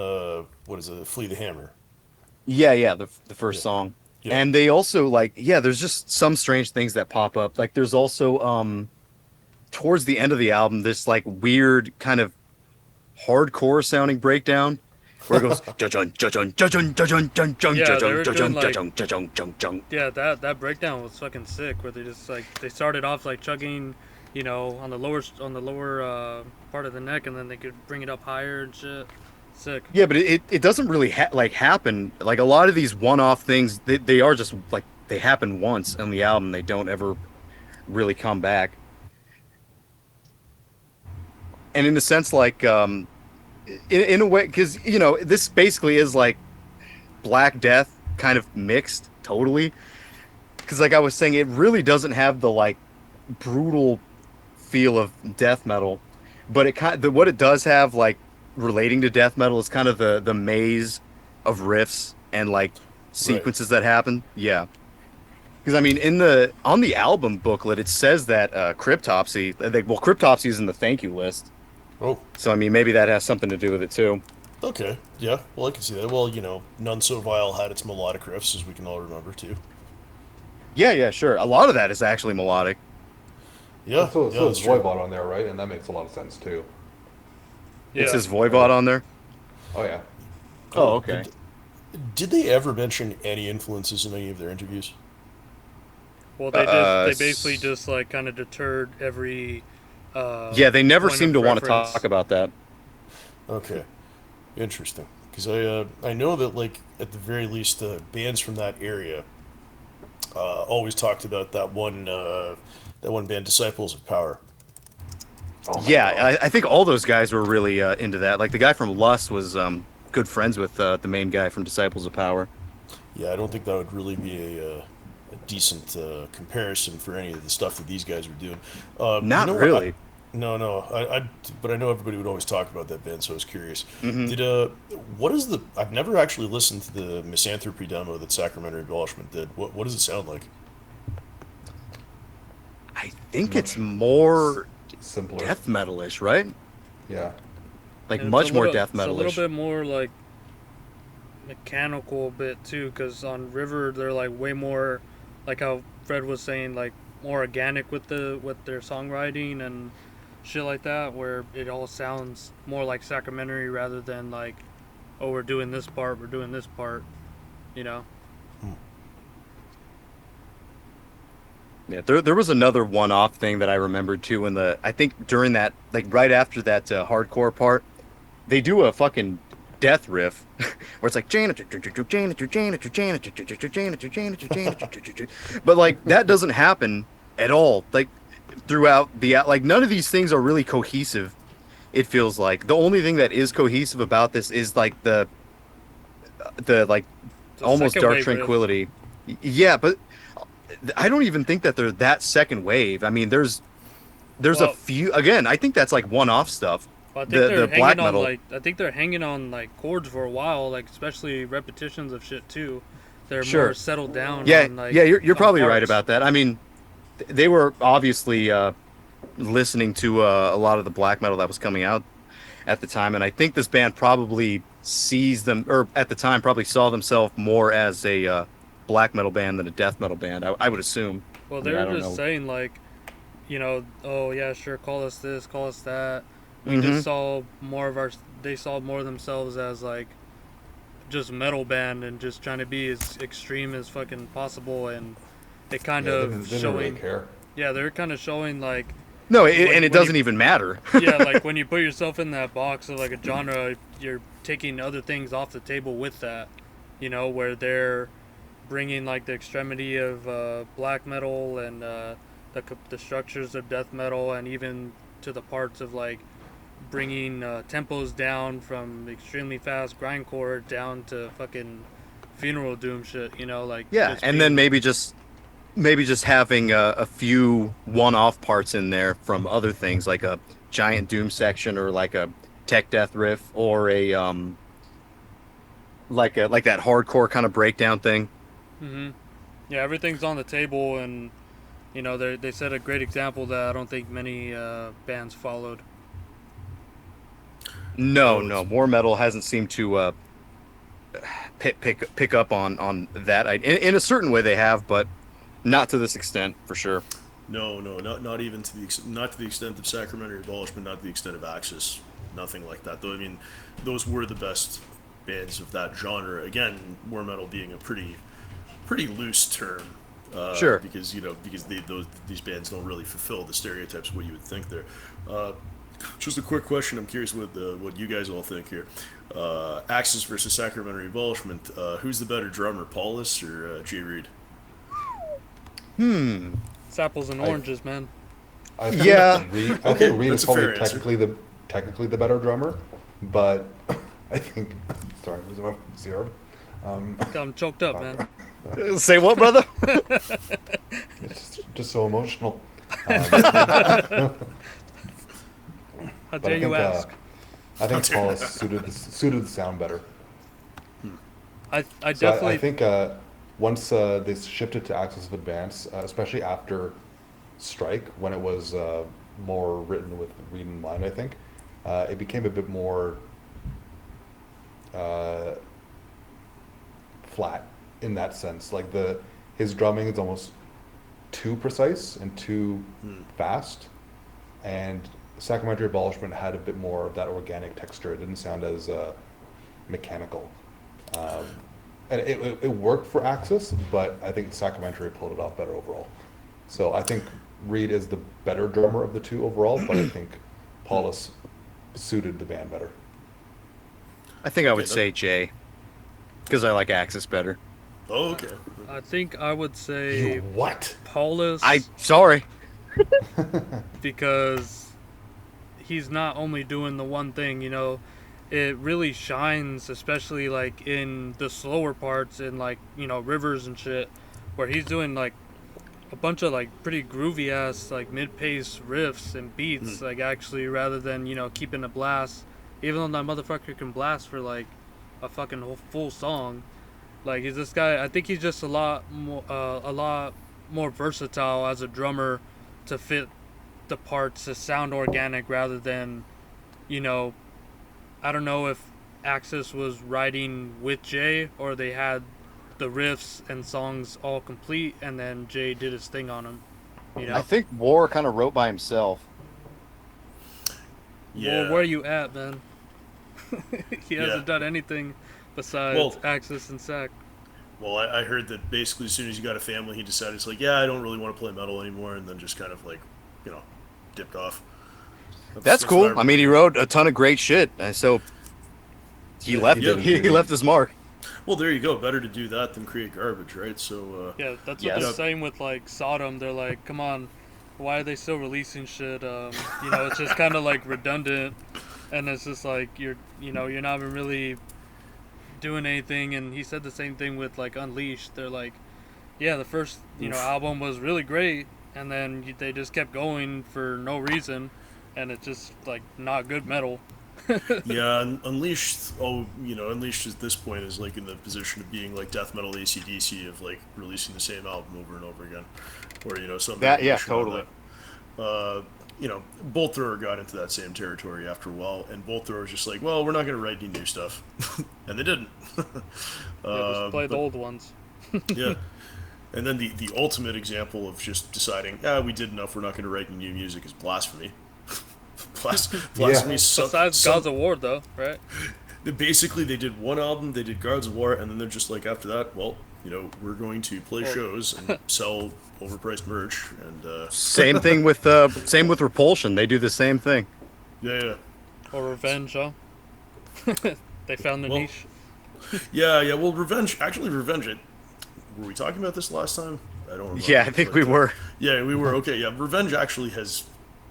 what is it? Flee the Hammer. yeah. The Yeah. first song, Yeah. and they also like yeah. There's just some strange things that pop up. Like there's also towards the end of the album this like weird kind of hardcore sounding breakdown where it goes jun jun jun jun jun jun jun Yeah, they jun were jun doing jun like jun jun jun jun. yeah, that breakdown was fucking sick. Where they just like they started off like chugging, you know, on the lower part of the neck, and then they could bring it up higher and shit. Sick. Yeah, but it doesn't really like happen. Like a lot of these one-off things, they are just like they happen once on the album. They don't ever really come back. And in a sense, like in a way, because you know this basically is like Black Death kind of mixed totally. Because like I was saying, it really doesn't have the like brutal feel of death metal, but it kind what it does have like relating to death metal is kind of the maze of riffs and like Right. sequences that happen. Yeah. Because I mean, in the on the album booklet, it says that Cryptopsy. Well, Cryptopsy is in the thank you list, Oh. so I mean, maybe that has something to do with it too. Okay. Yeah. Well, I can see that. Well, None So Vile had its melodic riffs, as we can all remember too. Yeah, sure. A lot of that is actually melodic. Yeah. So, Yeah. so That's it's true. Voivod on there, right? And that makes a lot of sense too. It Yeah. says Voivod on there. Oh yeah. Oh, okay. Did they ever mention any influences in any of their interviews? Well, they basically S- just like kind of deterred every Yeah, they never point seem of to want to reference. talk about that. Okay. Interesting. Because I know that like at the very least bands from that area always talked about that one band Disciples of Power. Oh my Yeah, God. I think all those guys were really into that. Like the guy from Lust was good friends with the main guy from Disciples of Power. Yeah, I don't think that would really be a decent comparison for any of the stuff that these guys were doing. You Not know what? really. No. But I know everybody would always talk about that band, so I was curious. Hmm. Did what is the? I've never actually listened to the Misanthropy demo that Sacramentary Abolishment did. What does it sound like? I think it's more Simpler. death metalish, right? Yeah. Like And it's much a more little- death It's a little metalish. bit more like mechanical bit too, because on River they're like way more, like how Fred was saying, like more organic with their songwriting and shit like that, where it all sounds more like Sacramentary rather than like, oh, we're doing this part, you know. Yeah, there was another one-off thing that I remembered too. I think during that, like right after that hardcore part, they do a fucking death riff where it's like janitor, janitor, janitor, janitor, janitor, janitor, janitor. But like that doesn't happen at all. Like throughout like none of these things are really cohesive. It feels like the only thing that is cohesive about this is like the like The almost second dark wave riff. tranquility. Yeah, but I don't even think that they're that second wave. I mean, there's a Well, few. Again, I think that's like one-off stuff. I think The they're black hanging on metal. like I think they're hanging on like chords for a while, like especially repetitions of shit too. They're Sure. more settled down. Yeah, on, like, yeah, you're on probably right parts. about that. I mean, they were obviously listening to a lot of the black metal that was coming out at the time, and I think this band probably sees them, or at the time probably saw themselves more as a black metal band than a death metal band. I would assume. Well, I they mean, I were don't just know. saying like, you know, oh yeah, sure, call us this, call us that. We Mhm. just saw more of our. They saw more of themselves as like just metal band and just trying to be as extreme as fucking possible, and it kind Yeah, they of didn't really showing. care. Yeah, they're kind of showing like No, when- and it when doesn't you- even matter. yeah, like when you put yourself in that box of like a genre, you're taking other things off the table with that, where they're bringing like the extremity of black metal and the structures of death metal, and even to the parts of like bringing tempos down from extremely fast grindcore down to fucking funeral doom shit, like Yeah, just and then being- maybe just having a few one-off parts in there from other things, like a giant doom section or like a tech death riff or a like that hardcore kind of breakdown thing. Mhm. Yeah, everything's on the table, and they set a great example that I don't think many bands followed. No, more metal hasn't seemed to pick up on that. In a certain way they have, but not to this extent for sure. No, not even not to the extent of Sacramentary Abolishment, not to the extent of Axis, nothing like that. Though I mean, those were the best bands of that genre. Again, war metal being a pretty loose term. Sure. Because these bands don't really fulfill the stereotypes of what you would think there. Just a quick question. I'm curious what you guys all think here. Axis versus Sacramentary Abolishment. Who's the better drummer, Paulus or Jay Reed? It's apples and oranges, man. I think Yeah. Reed, I Okay, think Reed that's is a probably fair answer. technically the better drummer, but I think sorry, was my zero? I'm choked up, man. Say what, brother? It's just so emotional. How But dare you ask? I think How dare Paulus suited the sound better. I So I definitely think once they shifted to Axis of Advance, especially after Strike, when it was more written with Reed in mind, I think it became a bit more flat in that sense. Like his drumming is almost too precise and too fast, and Sacramentary Abolishment had a bit more of that organic texture. It didn't sound as mechanical. And it worked for Axis, but I think Sacramentary pulled it off better overall. So I think Reed is the better drummer of the two overall, but I think Paulus suited the band better. I think I would say Jay, because I like Axis better. Oh, okay. I think I would say You what? Paulus Sorry. because he's not only doing the one thing, it really shines, especially like in the slower parts in like, rivers and shit, where he's doing like a bunch of like pretty groovy ass like mid-pace riffs and beats, like actually rather than, keeping a blast, even though that motherfucker can blast for like a fucking whole full song. Like he's this guy, I think he's just a lot more versatile as a drummer to fit the parts to sound organic rather than, I don't know if Axis was writing with Jay or they had the riffs and songs all complete and then Jay did his thing on them. I think War kind of wrote by himself. Yeah. Well, where you at, man? He hasn't Yeah. done anything besides Well- Axis and Sac. Well, I heard that basically as soon as he got a family, he decided it's like, yeah, I don't really want to play metal anymore, and then just kind of like, dipped off. That's what cool. I mean, he wrote a ton of great shit, and so he left. yeah. He left his mark. Well, there you go. Better to do that than create garbage, right? So, Yeah, that's what Yes. they're saying with like Sodom. They're like, come on, why are they still releasing shit? It's just kind of like redundant, and it's just like you're not even really doing anything. And he said the same thing with like Unleashed. They're like, yeah, the first album was really great, and then they just kept going for no reason, and it's just like not good metal. yeah, Unleashed. Unleashed at this point is like in the position of being like death metal AC/DC of like releasing the same album over and over again, or some That- yeah, variation on totally. that. Bolt Thrower got into that same territory after a while, and Bolt Thrower was just like, well, we're not going to write any new stuff, and they didn't. Just play the but- old ones. yeah. And then the ultimate example of just deciding, we did enough, we're not going to write any new music is Blasphemy. Blasphemy. Besides Gods of War, though, right? Basically, they did one album, they did Guards of War, and then they're just like, after that, well, we're going to play shows and sell overpriced merch, and Same with Repulsion. They do the same thing. yeah. Or Revenge, huh? They found the Well, niche. Yeah. Well, Revenge. Were we talking about this last time? I don't remember. Yeah, I think we were. Yeah, we were. Okay, yeah. Revenge actually has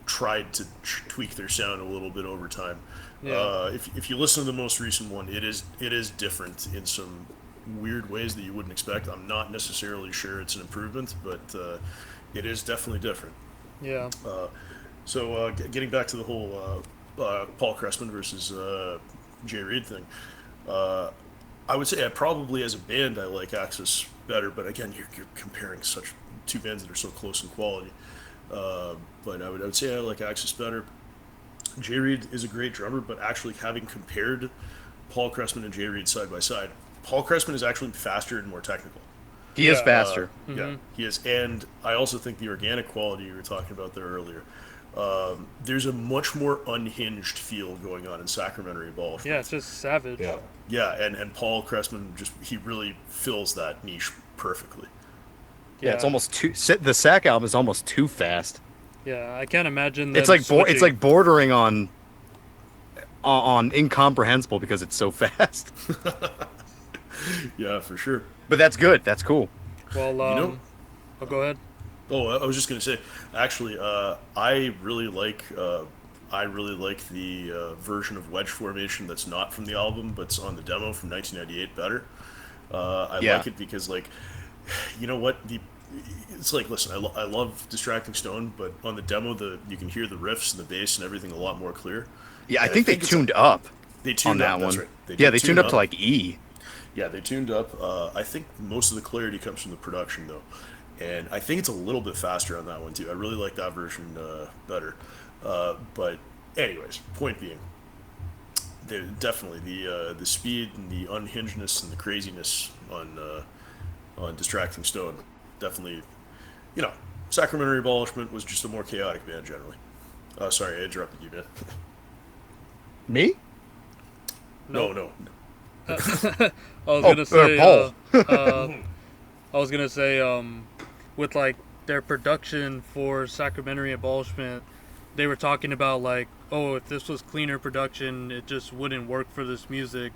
tried to tweak their sound a little bit over time. Yeah. If you listen to the most recent one, it is different in some weird ways that you wouldn't expect. I'm not necessarily sure it's an improvement, but it is definitely different. Yeah. So getting back to the whole Paul Cressman versus Jay Reed thing, I would say probably as a band I like Axis better, but again you're comparing such two bands that are so close in quality. But I would say I like Axis better. Jay Reed is a great drummer, but actually having compared Paul Cressman and Jay Reed side by side, Paul Cressman is actually faster and more technical. He is Yeah. faster. Yeah, he is, and I also think the organic quality you were talking about there earlier. There's a much more unhinged feel going on in Sacramentary Abolishment. Yeah, it's just savage. Yeah. Yeah, and Paul Cressman he really fills that niche perfectly. Yeah, it's almost too. The Sack album is almost too fast. Yeah, I can't imagine them It's like it's switching. like bordering on incomprehensible because it's so fast. Yeah, for sure. But that's good. That's cool. Well, know- oh, go ahead. Oh, I was just gonna say, actually, I really like the version of wedge formation that's not from the album, but's on the demo from 1998 better. I Yeah. like it because, like, you know what it's like. Listen, I love Distracting Stone, but on the demo, you can hear the riffs and the bass and everything a lot more clear. Yeah, I And think they it's- tuned up They tuned on up. that That's one. right. Yeah, did they tune tuned up to like E. Yeah, they tuned up. I think most of the clarity comes from the production, though, and I think it's a little bit faster on that one too. I really like that version better. But anyways, point being, definitely the speed and the unhingedness and the craziness on Distracting Stone, definitely, Sacramentary Abolishment was just a more chaotic band generally. Sorry, I interrupted you, man. Me? No. I was Oh, gonna say, Paul. I was gonna say, with like their production for Sacramentary Abolishment, they were talking about like, oh, if this was cleaner production, it just wouldn't work for this music.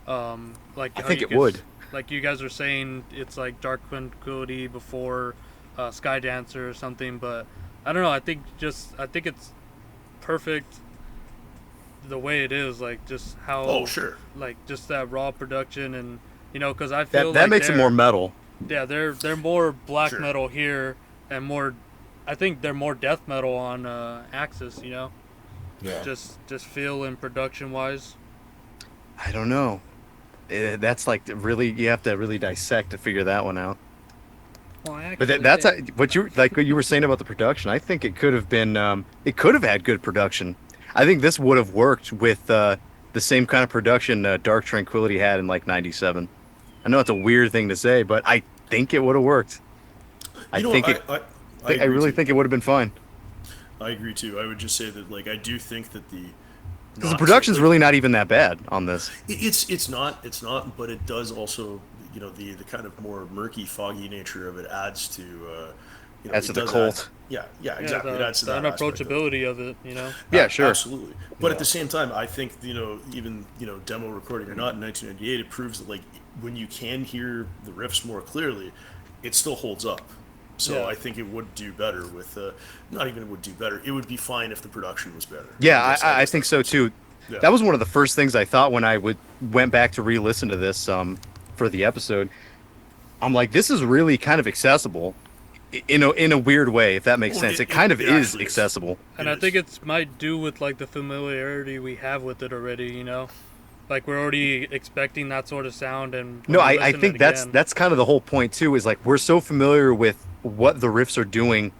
Like I how think you it guys- would. Like you guys are saying, it's like Dark Tranquility before Sky Dancer or something, but I don't know. I think it's perfect the way it is. Like just how. Oh, sure. Like just that raw production, and because I feel That like makes it more metal. yeah, they're more black Sure. metal here and more. I think they're more death metal on Axis. Yeah. Just feel and production wise. I don't know. That's like really, you have to really dissect to figure that one out. Well, I But actually that's think- what you were saying about the production. I think it could have been, it could have had good production. I think this would have worked with the same kind of production Dark Tranquility had in like '97. I know it's a weird thing to say, but I think it would have worked. I really agree think it would have been fine. I agree too. I would just say that, like, I do think that Because the production's really not even that bad on this. it's not, but it does also, the kind of more murky, foggy nature of it adds to Adds it to the does cult. yeah, yeah, exactly. It adds to the that aspect of it. unapproachability of it. Yeah, sure. Absolutely. But Yeah. at the same time, I think, even, demo recording or not in 1998, it proves that, like, when you can hear the riffs more clearly, it still holds up. So Yeah. I think it would do better with, not even it would do better, it would be fine if the production was better. Yeah, guess I guess think that's so what I'm too. Yeah. That was one of the first things I thought when I went back to re-listen to this for the episode. I'm like, this is really kind of accessible, in a weird way, if that makes Well, sense. it- It kind of it is actually is. accessible. And It I is. think it's might do with like the familiarity we have with it already. Like we're already expecting that sort of sound, and when No, we I listen to think it that's again- that's kind of the whole point too. Is like we're so familiar with what the riffs are doing.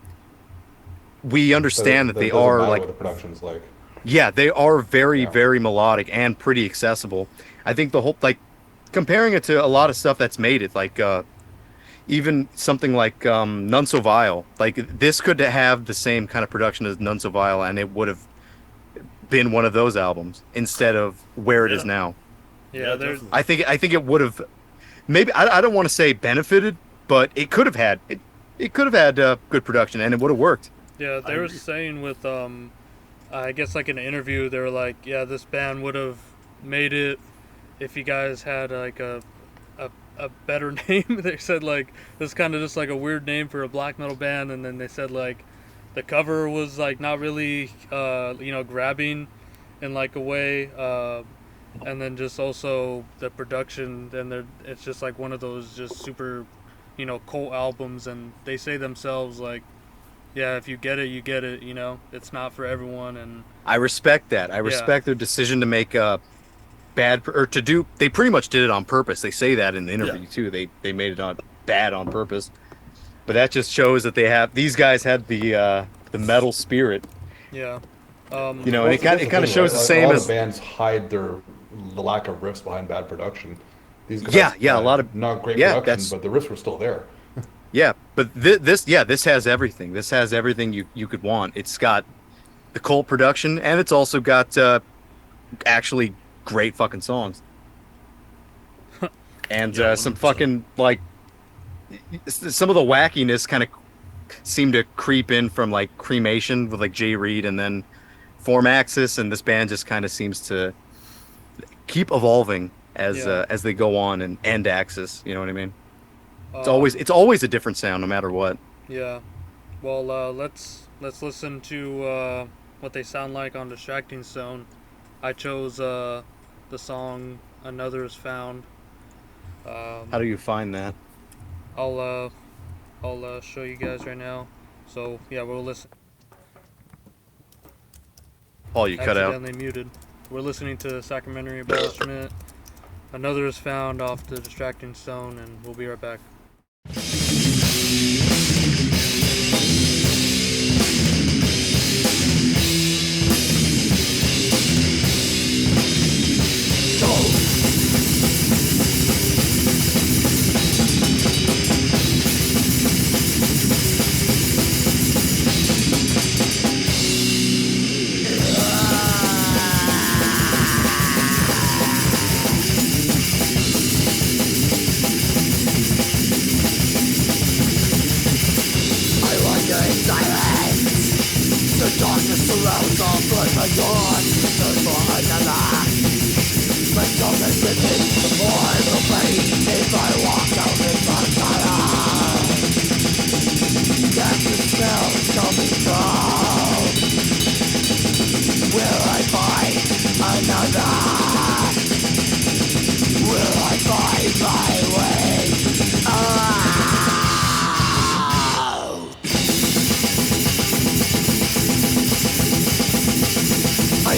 We understand that they doesn't are matter like, what the production's like. yeah, they are very, Yeah. very melodic and pretty accessible. I think the whole, like, comparing it to a lot of stuff that's made it, like, even something like None So Vile, like, this could have the same kind of production as None So Vile, and it would have been one of those albums instead of where it is Yeah. now. Yeah, there's definitely. I think it would have maybe I don't want to say benefited, but it could have had it could have had good production and it would have worked. yeah, I they were agree. saying with I guess like in an interview they were like, yeah, this band would have made it if you guys had like a better name. They said like this is kind of just like a weird name for a black metal band, and then they said like the cover was like not really grabbing in like a way, and then just also the production, and it's just like one of those just super cult albums, and they say themselves like, yeah, if you get it, you get it. It's not for everyone, and I respect that. I respect their decision to make bad or to do. They pretty much did it on purpose. They say that in the interview too. They made it on bad on purpose. But that just shows that these guys had the metal spirit. yeah. And Well, it kind of thing, shows right? the Like, same a lot as of bands hide the lack of riffs behind bad production. These guys yeah, a lot of not great yeah, production, that's but the riffs were still there. yeah. But this has everything. This has everything you could want. It's got the cult production and it's also got actually great fucking songs. And Yeah, some 100%. fucking like some of the wackiness kind of seemed to creep in from like Cremation with like Jay Reed and then Form Axis, and this band just kind of seems to keep evolving as they go on, and End Axis, you know what I mean? It's always a different sound no matter what. Yeah. Well, let's listen to what they sound like on Distracting Zone. I chose the song "Another Is Found." How do you find that? I'll show you guys right now. So yeah, we'll listen. Paul, you cut out. Accidentally muted. We're listening to Sacramentary Abolishment. Another Is Found off the Distracting Zone, and we'll be right back. I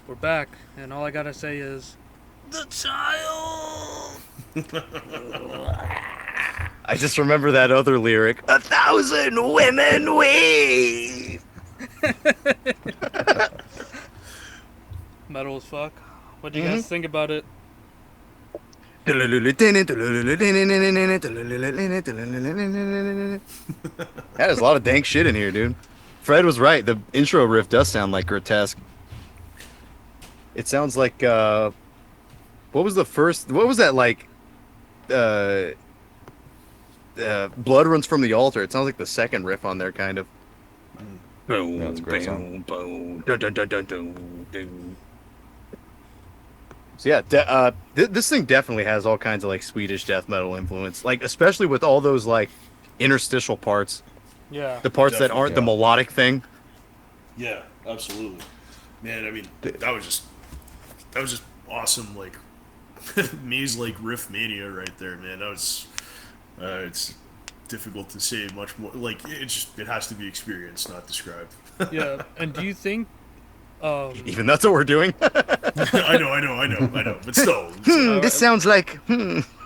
We're back, and all I gotta say is, the child. I just remember that other lyric. 1,000 women weave. Metal as fuck. What do you guys think about it? That is a lot of dank shit in here, dude. Fred was right. The intro riff does sound like grotesque. It sounds like what was that like Blood Runs from the Altar. It sounds like the second riff on there, kind of. Boom, Yeah, it's a great boom, song. boom, dun, dun, dun, dun, dun, dun. So yeah, this thing definitely has all kinds of like Swedish death metal influence, like especially with all those like interstitial parts, Yeah. the parts that aren't the Yeah. melodic thing. Yeah, absolutely. Man, I mean, that was just awesome. Like, Me's like riff mania right there, man. That was, it's difficult to say much more. Like, it has to be experienced, not described. Yeah. And do you think, Even that's what we're doing. I know. But still, This sounds like.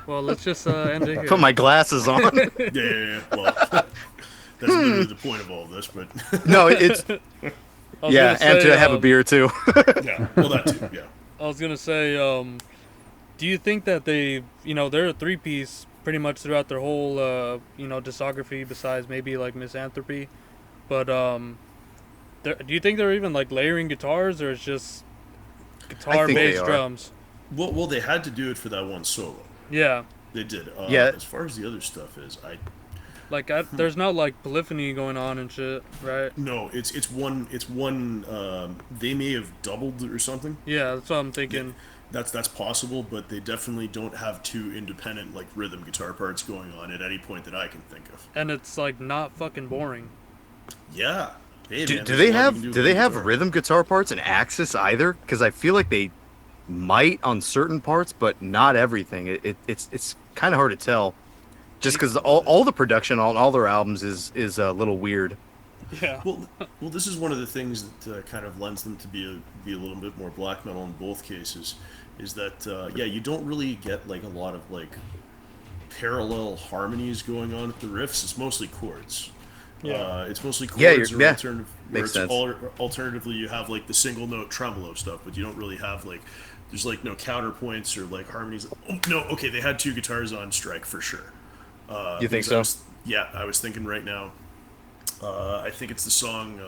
well, let's just end it here. Put my glasses on. yeah. Well, that's literally the point of all of this. But No, it's I was yeah, gonna and say, to have a beer too. yeah, well that too. Yeah. I was gonna say, do you think that they're a three-piece pretty much throughout their whole, discography, besides maybe like Misanthropy, but do you think they're even like layering guitars, or it's just guitar, think they bass, are. drums? Well, they had to do it for that one solo. Yeah, They did. Yeah. As far as the other stuff is, like there's not like polyphony going on and shit, right? no, it's one. They may have doubled or something. Yeah, that's what I'm thinking. That's possible, but they definitely don't have two independent like rhythm guitar parts going on at any point that I can think of. And it's like not fucking boring. Yeah. Hey, Do, man, do there's they a lot you have can do with they one have guitar. rhythm guitar parts and Axis either? Because I feel like they might on certain parts, but not everything. It's kind of hard to tell. Just because all the production on all their albums is a little weird. Yeah. Well, this is one of the things that kind of lends them to be a little bit more black metal in both cases. Is that you don't really get like a lot of like parallel harmonies going on with the riffs. It's mostly chords. Yeah. It's mostly chords Yeah, or yeah. alternative. Makes sense. Alternatively, you have like the single note tremolo stuff, but you don't really have like there's like no counterpoints or like harmonies. Oh, no, okay, they had two guitars on strike for sure. You think Because so? I was thinking right now. I think it's the song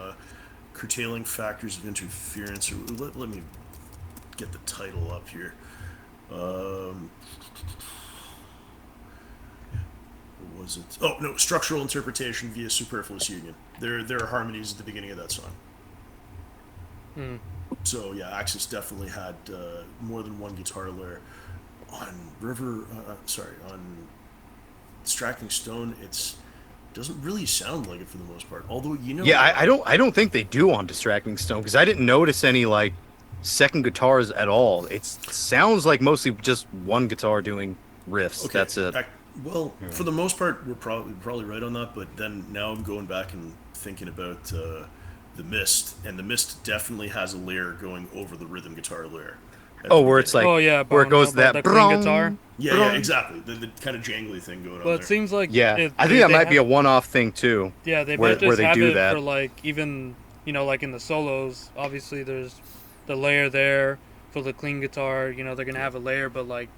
"Curtailing Factors of Interference." Or let me get the title up here. What was it? Oh no, "Structural Interpretation via Superfluous Union." There are harmonies at the beginning of that song. Hmm. So yeah, Axis definitely had more than one guitar layer. On on Distracting Stone, it's doesn't really sound like it for the most part. Although Yeah, I don't think they do on Distracting Stone because I didn't notice any like second guitars at all. It sounds like mostly just one guitar doing riffs. Okay, That's it. Well, for the most part, we're probably right on that. But then now I'm going back and thinking about the Mist, and the Mist definitely has a layer going over the rhythm guitar layer. at Oh, the where it's beginning. like Oh yeah, where it goes Bono, that the clean guitar. brong, Yeah, brong. exactly. The kind of jangly thing going on Well, it there. seems like Yeah, I think that might be a one-off thing too. yeah, they where might just they have do it that. for like even like in the solos. Obviously, there's the layer there for the clean guitar. They're gonna have a layer, but like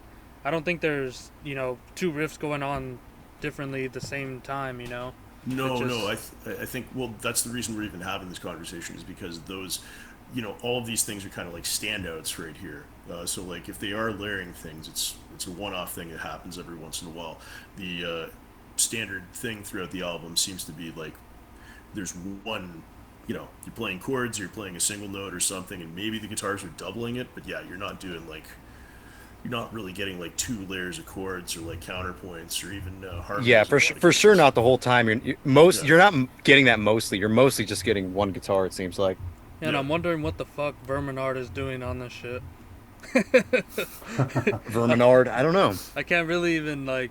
I don't think there's two riffs going on differently at the same time. No, It no. just- I think well, that's the reason we're even having this conversation is because those, all of these things are kind of like standouts right here. So like if they are layering things, it's a one-off thing that happens every once in a while. The standard thing throughout the album seems to be like there's one. You're playing chords, you're playing a single note or something, and maybe the guitars are doubling it, but yeah, you're not really getting like two layers of chords or like counterpoints or even harmonies. Yeah, in a lot of for sure, cases. not the whole time. Yeah. You're not getting that mostly. You're mostly just getting one guitar. It seems like and Yeah. I'm wondering what the fuck Verminard is doing on this shit. Verminard. I don't know. I can't really even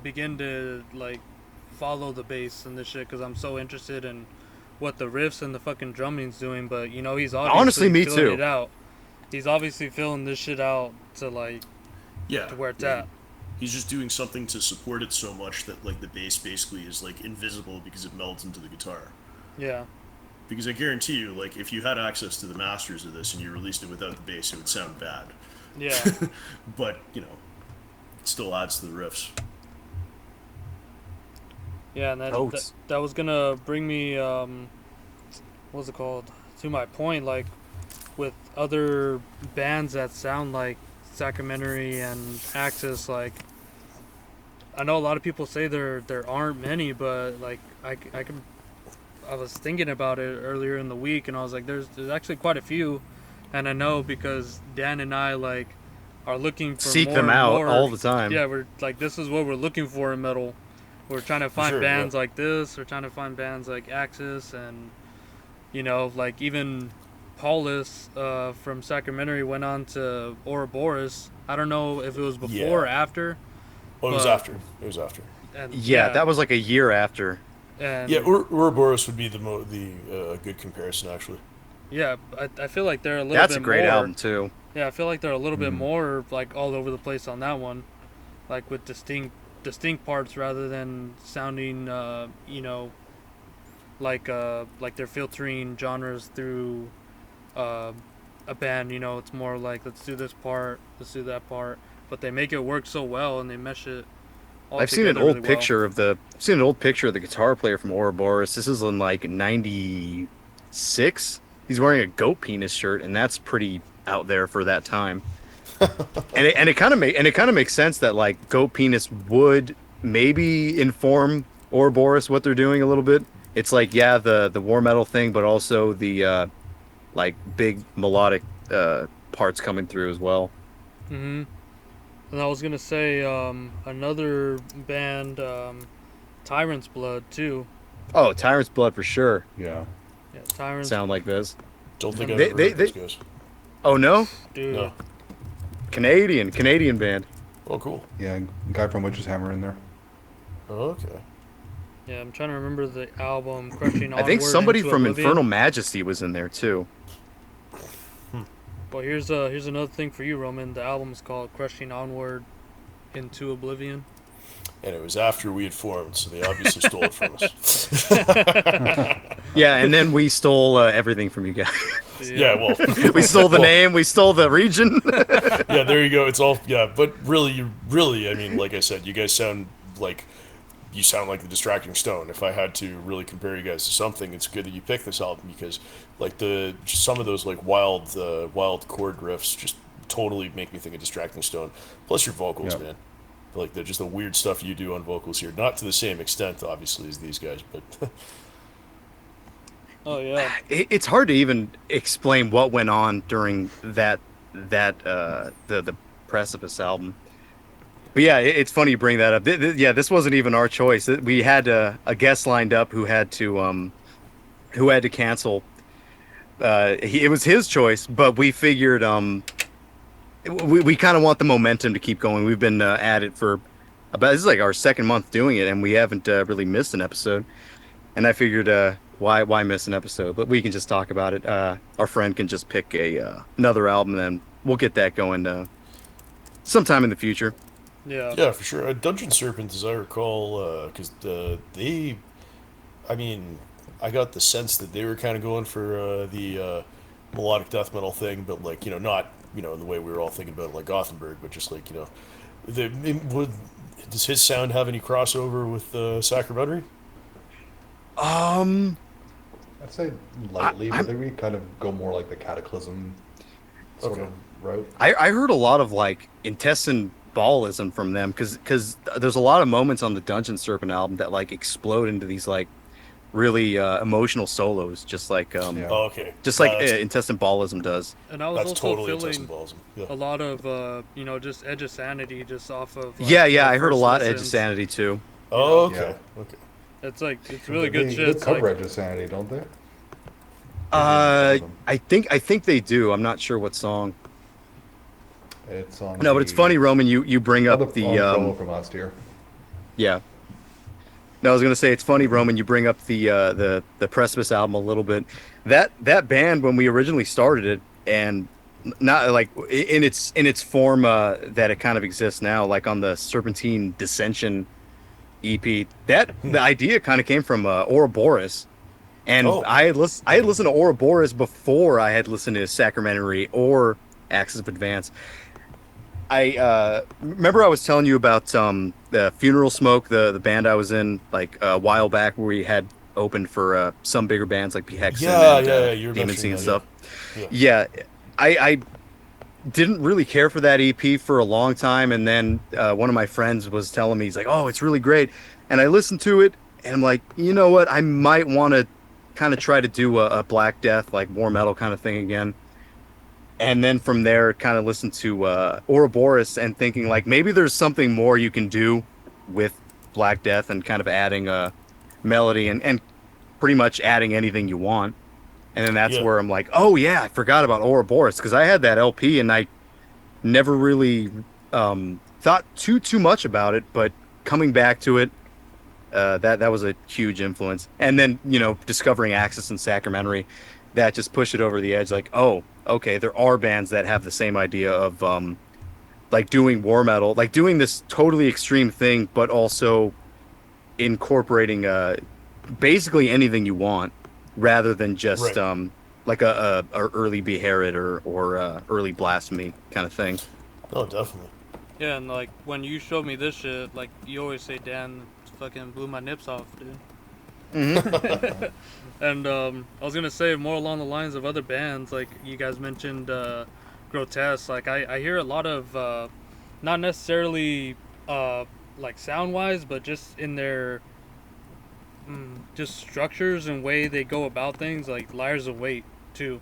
begin to like follow the bass and this shit because I'm so interested in what the riffs and the fucking drumming's doing. But he's obviously Honestly, me filling too. it out. He's obviously filling this shit out to Yeah. where it's yeah. at. He's just doing something to support it so much that like the bass basically is like invisible because it melds into the guitar. Yeah. Because I guarantee you, like if you had access to the masters of this and you released it without the bass, it would sound bad. Yeah. But it still adds to the riffs. Yeah, and Totes. that was gonna bring me what's it called? To my point, like with other bands that sound like Sacramentary and Axis, like I know a lot of people say there aren't many, but like I was thinking about it earlier in the week, and I was like, there's actually quite a few, and I know because Dan and I like are looking for Seek more them and out more. all the time. Yeah, we're like this is what we're looking for in metal. We're trying to find sure, bands yeah. like this. We're trying to find bands like Axis, and like even Paulus from Sacramentary went on to Ouroboros. I don't know if it was before or Yeah. after. Oh, it was But- after. It was after. And Yeah, that was like a year after. And Yeah, Ouroboros would be the good comparison actually. yeah, I feel like they're a little That's bit a great more. album too. Yeah, I feel like they're a little bit more like all over the place on that one, like with distinct parts rather than sounding like they're filtering genres through a band. It's more like let's do this part, let's do that part, but they make it work so well and they mesh it. All I've seen an together old really well. picture of the I've seen an old picture of the guitar player from Ouroboros. This is in like '96. He's wearing a goat penis shirt, and that's pretty out there for that time. and it kind of makes sense that like goat penis would maybe inform Ouroboros what they're doing a little bit. It's like the war metal thing, but also the like big melodic parts coming through as well. Mm-hmm. And I was gonna say another band, Tyrant's Blood too. Oh, Tyrant's Blood for sure. Yeah. Yeah, Tyrant's Sound like this. Don't think They- I've ever heard of they- those guys. Oh no, dude. No. Canadian band. Oh, cool. Yeah, guy from Witch's Hammer in there. Oh, okay. Yeah, I'm trying to remember the album Crushing I think Onward somebody Into from Oblivion. Infernal Majesty was in there too. Well, here's another thing for you, Roman. The album is called Crushing Onward Into Oblivion. And it was after we had formed, so they obviously stole it from us. Yeah, and then we stole everything from you guys. Yeah, well, We stole the well, name, we stole the region. Yeah, there you go. It's all but really, I mean, like I said, you guys sound like the Distracting Stone. If I had to really compare you guys to something, it's good that you picked this album because like some of those like wild chord riffs just totally make me think of Distracting Stone. Plus your vocals, Yeah. man. Like just the weird stuff you do on vocals here. Not to the same extent, obviously, as these guys, but Oh yeah. It's hard to even explain what went on during the Precipice album. But yeah, it's funny you bring that up. Yeah, this wasn't even our choice. We had a guest lined up who had to cancel. It was his choice, but we figured we kind of want the momentum to keep going. We've been at it for this is like our second month doing it, and we haven't really missed an episode. And I figured why miss an episode? But we can just talk about it. Our friend can just pick another album, and then we'll get that going sometime in the future. Yeah. Yeah, for sure. Dungeon Serpent, as I recall, because they, I mean, I got the sense that they were kind of going for the melodic death metal thing, but like not in the way we were all thinking about it, like Gothenburg, but just like does his sound have any crossover with Sacramentary? Um, I'd say lightly, I'm- but then we kind of go more like the Cataclysm sort Okay. of route. I heard a lot of like intestine ballism from them because there's a lot of moments on the Dungeon Serpent album that like explode into these like really emotional solos, Yeah. Oh, okay. just like That's, intestine ballism does. And I was that's also totally intestine feeling balls. Yeah. a lot of just Edge of Sanity just off of like, Yeah, the I heard a first lot of Edge of listens. Sanity too. Oh, Yeah. okay. Okay. It's like it's really good They shit. It's cover like, Edge of Sanity, don't they? I think they do. I'm not sure what song. It's on. No, but it's funny, Roman. You bring On up the promo from last year. yeah. No, I was gonna say it's funny, Roman. You bring up the Precipice album a little bit. That band when we originally started it, and not like in its form that it kind of exists now, like on the Serpentine Dissension EP. The idea kind of came from Ouroboros, and Oh. I had listened to Ouroboros before I had listened to Sacramentary or Axis of Advance. I remember I was telling you about the Funeral Smoke, the band I was in like a while back, where we had opened for some bigger bands like Hexen Yeah, and yeah, you were Demon mentioning Sea and that, stuff. Yeah, I didn't really care for that EP for a long time, and then one of my friends was telling me, he's like, "Oh, it's really great," and I listened to it, and I'm like, you know what, I might want to kind of try to do a Black Death like war metal kind of thing again. And then from there, kind of listen to Ouroboros and thinking like maybe there's something more you can do with Black Death and kind of adding a melody and pretty much adding anything you want. And then that's Yeah. where I'm like, oh yeah, I forgot about Ouroboros because I had that LP and I never really thought too much about it. But coming back to it, that was a huge influence. And then discovering Axis and Sacramentary, that just pushed it over the edge. Like, oh, okay, there are bands that have the same idea of like doing war metal, like doing this totally extreme thing, but also incorporating basically anything you want, rather than just Right. like a early Beherit or early Blasphemy kind of thing. Oh, definitely. yeah, and like when you showed me this shit, like you always say, Dan, fucking blew my nips off, dude. And I was gonna say more along the lines of other bands, like you guys mentioned Grotesque. Like I hear a lot of not necessarily like sound wise, but just in their just structures and way they go about things, like Liars of Weight too.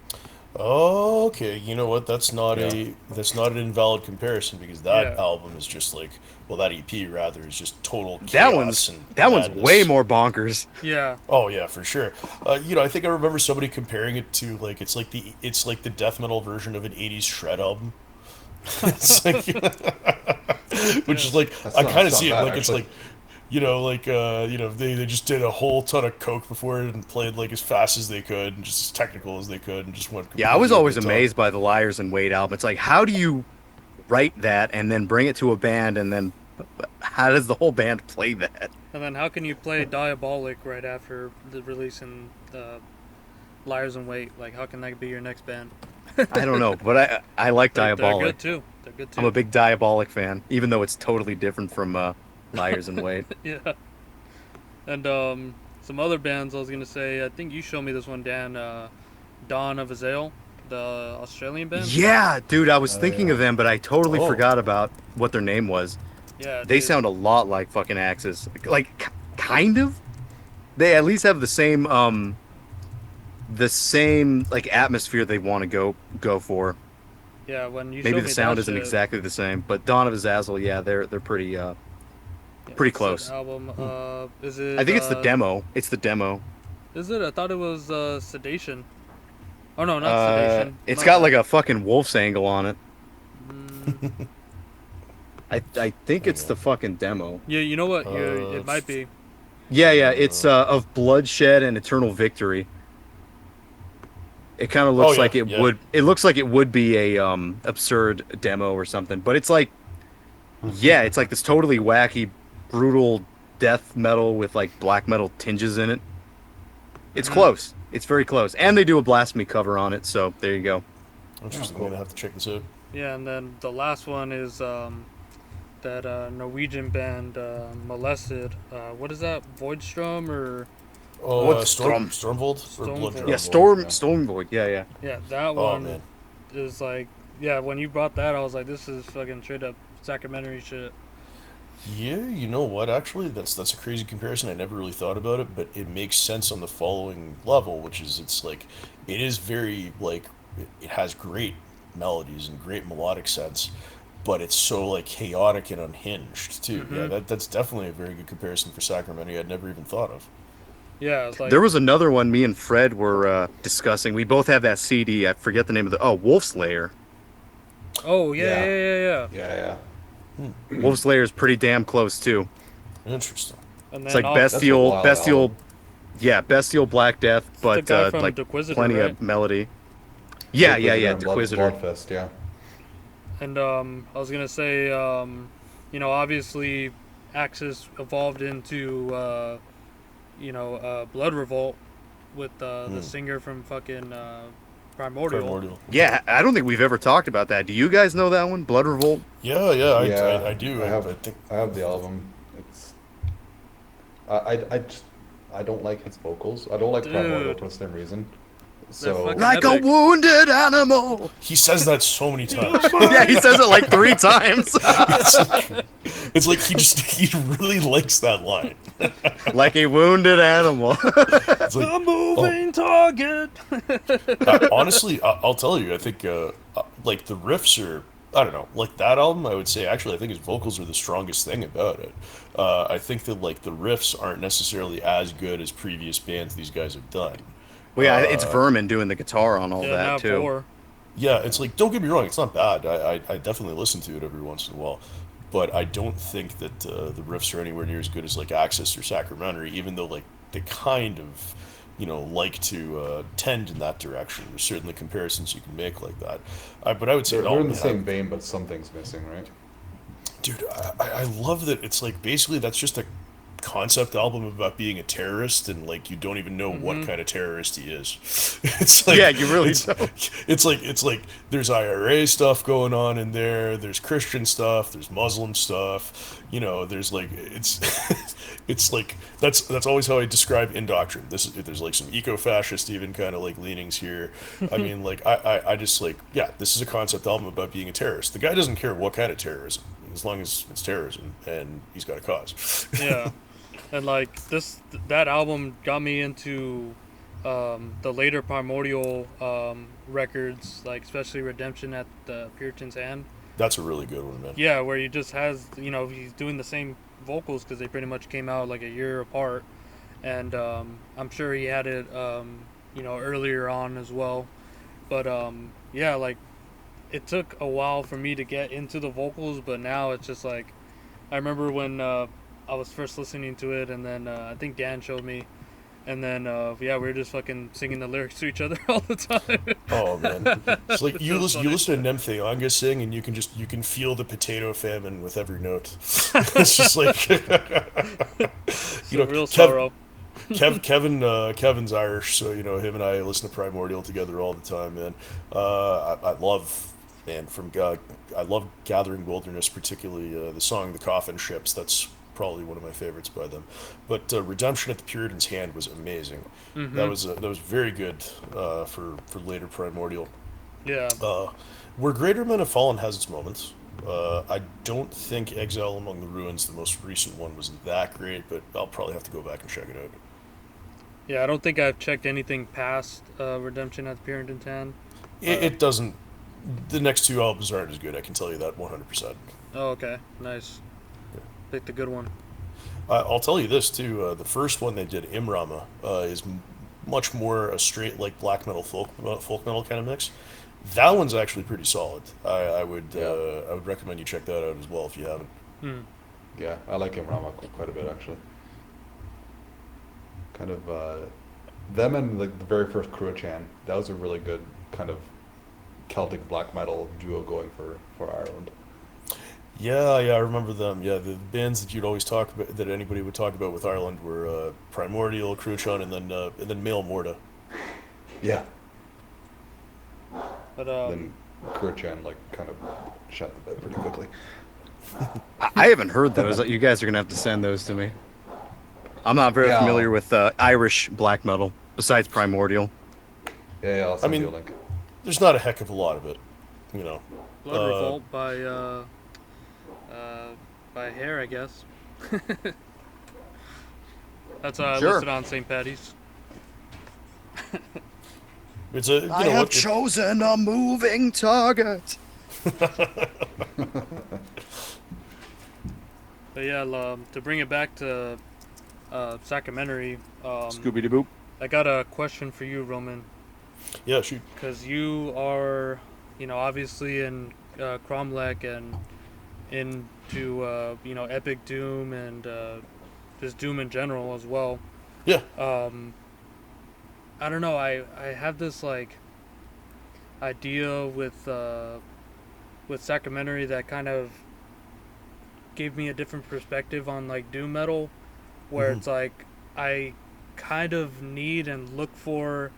Oh, okay. You know what? That's not Yeah. that's not an invalid comparison because that Yeah. album is just like, well, that EP rather is just total chaos That one's madness. way more bonkers. Yeah, Oh yeah, for sure. I think I remember somebody comparing it to like it's like the death metal version of an '80s shred album. It's like, which is like That's I not- kind of it's see it not bad, like it's actually. like. They just did a whole ton of coke before it and played like as fast as they could and just as technical as they could and just went. Yeah, I was completely always over the top. amazed by the Liars and Wait album. It's like, how do you write that and then bring it to a band, and then how does the whole band play that? and then how can you play Diabolic right after the releasing Liars and Wait? Like how can that be your next band? I don't know, but I like They're Diabolic. good too. They're good too. I'm a big Diabolic fan, even though it's totally different from Liars and Wait. Yeah. And some other bands I was gonna say, I think you showed me this one, Dan, Dawn of Azale, the Australian band. Yeah, dude, I was thinking yeah. of them, but I totally Oh. forgot about what their name was. Yeah, They dude. sound a lot like fucking Axis. Like kind of. They at least have the same like atmosphere they want to go for. Yeah, when you Maybe showed the me sound that isn't shit, exactly the same, but Dawn of Azazel, yeah, they're pretty yeah, pretty what's that close. Album, is it? I think it's the demo. It's the demo. Is it? I thought it was Sedation. Oh no, not Sedation. It's My got bad. like a fucking wolf's angle on it. Mm, I think it's the fucking demo. yeah, you know what? It might be. Yeah, it's of bloodshed and eternal victory. It kind of looks yeah, like it yeah. would. It looks like it would be a absurd demo or something. But it's like, yeah, it's like this totally wacky, brutal death metal with like black metal tinges in it. It's close. It's very close, and they do a blasphemy cover on it. So there you go. Interesting. cool. I'm gonna have to check this out. Yeah, and then the last one is that Norwegian band Molested. What is that? Voidstrom or Oh, What's Stormvold or Stormvold. Blood Drum? Yeah, Yeah. Storm Void. Yeah, yeah. yeah, that Oh one man. is like yeah. When you brought that, I was like, this is fucking straight up Sacramentary shit. Yeah, you know what? Actually, that's a crazy comparison. I never really thought about it, but it makes sense on the following level, which is it's like it is very like it has great melodies and great melodic sense, but it's so like chaotic and unhinged too. Yeah, that's definitely a very good comparison for Sacramento. I'd never even thought of. Yeah, it's like There was another one me and Fred were discussing. We both have that CD. I forget the name of the. Oh, Wolf Slayer. oh yeah Yeah. yeah yeah yeah. Yeah, yeah. Wolf Slayer is pretty damn close too. Interesting. And It's then like off- That's a bestial, wild bestial, album. yeah, bestial Black Death, but guy from like Dequisitor, plenty right? of melody. Yeah, yeah, yeah. and Blood- Dequisitor. Bloodfest, yeah. And I was gonna say, you know, obviously, Axis evolved into, Blood Revolt with the singer from fucking Primordial. Primordial. Yeah, I don't think we've ever talked about that. Do you guys know that one, Blood Revolt? Yeah, yeah, Yeah, I do. I have. I think I have the album. It's. I don't like his vocals. I don't like Dude. Primordial for the same reason. So fucking- Like a Epic. wounded animal. he says that so many times. Yeah, he says it like 3 times. It's like he really likes that line. Like a wounded animal. It's like, A moving target. honestly, I'll tell you, I think like the riffs are, I don't know, like that album. I would say actually, I think his vocals are the strongest thing about it. I think that like the riffs aren't necessarily as good as previous bands these guys have done. Well, yeah, it's Vermin doing the guitar on all Yeah, now that too. 4. Yeah, it's like, don't get me wrong, it's not bad. I definitely listen to it every once in a while, but I don't think that the riffs are anywhere near as good as like Axis or Sacramentary, even though like they kind of, like to tend in that direction. There's certainly comparisons you can make like that. But I would say they're all in the have- same vein, but something's missing, right? Dude, I love that it's like basically that's just a concept album about being a terrorist and like you don't even know what kind of terrorist he is. It's like Yeah, you really it's, don't. it's like there's IRA stuff going on in there, there's Christian stuff, there's Muslim stuff, there's like it's it's like that's always how I describe Indoctrine. There's like some eco-fascist even kind of like leanings here. I mean like I just like this is a concept album about being a terrorist. The guy doesn't care what kind of terrorism as long as it's terrorism and he's got a cause. Yeah. And like that album got me into the later Primordial records, like especially Redemption at the Puritan's Hand. That's a really good one, man. Yeah, where he just has, he's doing the same vocals because they pretty much came out like a year apart, and I'm sure he had it, earlier on as well. But yeah, like it took a while for me to get into the vocals, but now it's just like I remember when I was first listening to it, and then I think Dan showed me, and then we were just fucking singing the lyrics to each other all the time. Oh man, it's like you so listen funny. to Nympheonga sing, and you can feel the potato famine with every note. It's just like It's a real Kev- sorrow. Kevin's Irish, so him and I listen to Primordial together all the time, man. I love, man, I love Gathering Wilderness, particularly the song "The Coffin Ships." That's probably one of my favorites by them. But Redemption at the Puritan's Hand was amazing. That was very good for later Primordial. Yeah. Where Greater Men Have Fallen has its moments. I don't think Exile Among the Ruins, the most recent one, was that great, but I'll probably have to go back and check it out. Yeah, I don't think I've checked anything past Redemption at the Puritan's Hand. It doesn't. The next 2 albums aren't as good. I can tell you that 100%. Oh, okay. Nice. Picked a good one. I'll tell you this too. The first one they did, Imrama, is much more a straight like black metal folk metal kind of mix. That one's actually pretty solid. I would recommend you check that out as well if you haven't. Yeah, I like him Rama quite a bit actually. Kind of them and like the very first Cruachan, that was a really good kind of Celtic black metal duo going for Ireland. Yeah, I remember them. Yeah, the bands that you'd always talk about, that anybody would talk about with Ireland, were Primordial, Cruachan, and then Male Morta. Yeah. But Then Cruachan like kind of shut the bed pretty quickly. I haven't heard those. You guys are gonna have to send those to me. I'm not very Yeah. familiar with Irish black metal besides Primordial. Yeah, I'll send mean- you a link. There's not a heck of a lot of it, you know. Blood Revolt by Hair, I guess. That's Sure. listed on St. Patty's. It's a you I know have what, chosen a moving target. But yeah, to bring it back to Sacramentary, Scooby Doo Boop. I got a question for you, Roman, yeah, shoot. because you are, obviously in Cromlech and into, Epic Doom and just Doom in general as well. Yeah. I don't know. I have this like idea with Sacramentary that kind of gave me a different perspective on like doom metal, where it's like I kind of need and look for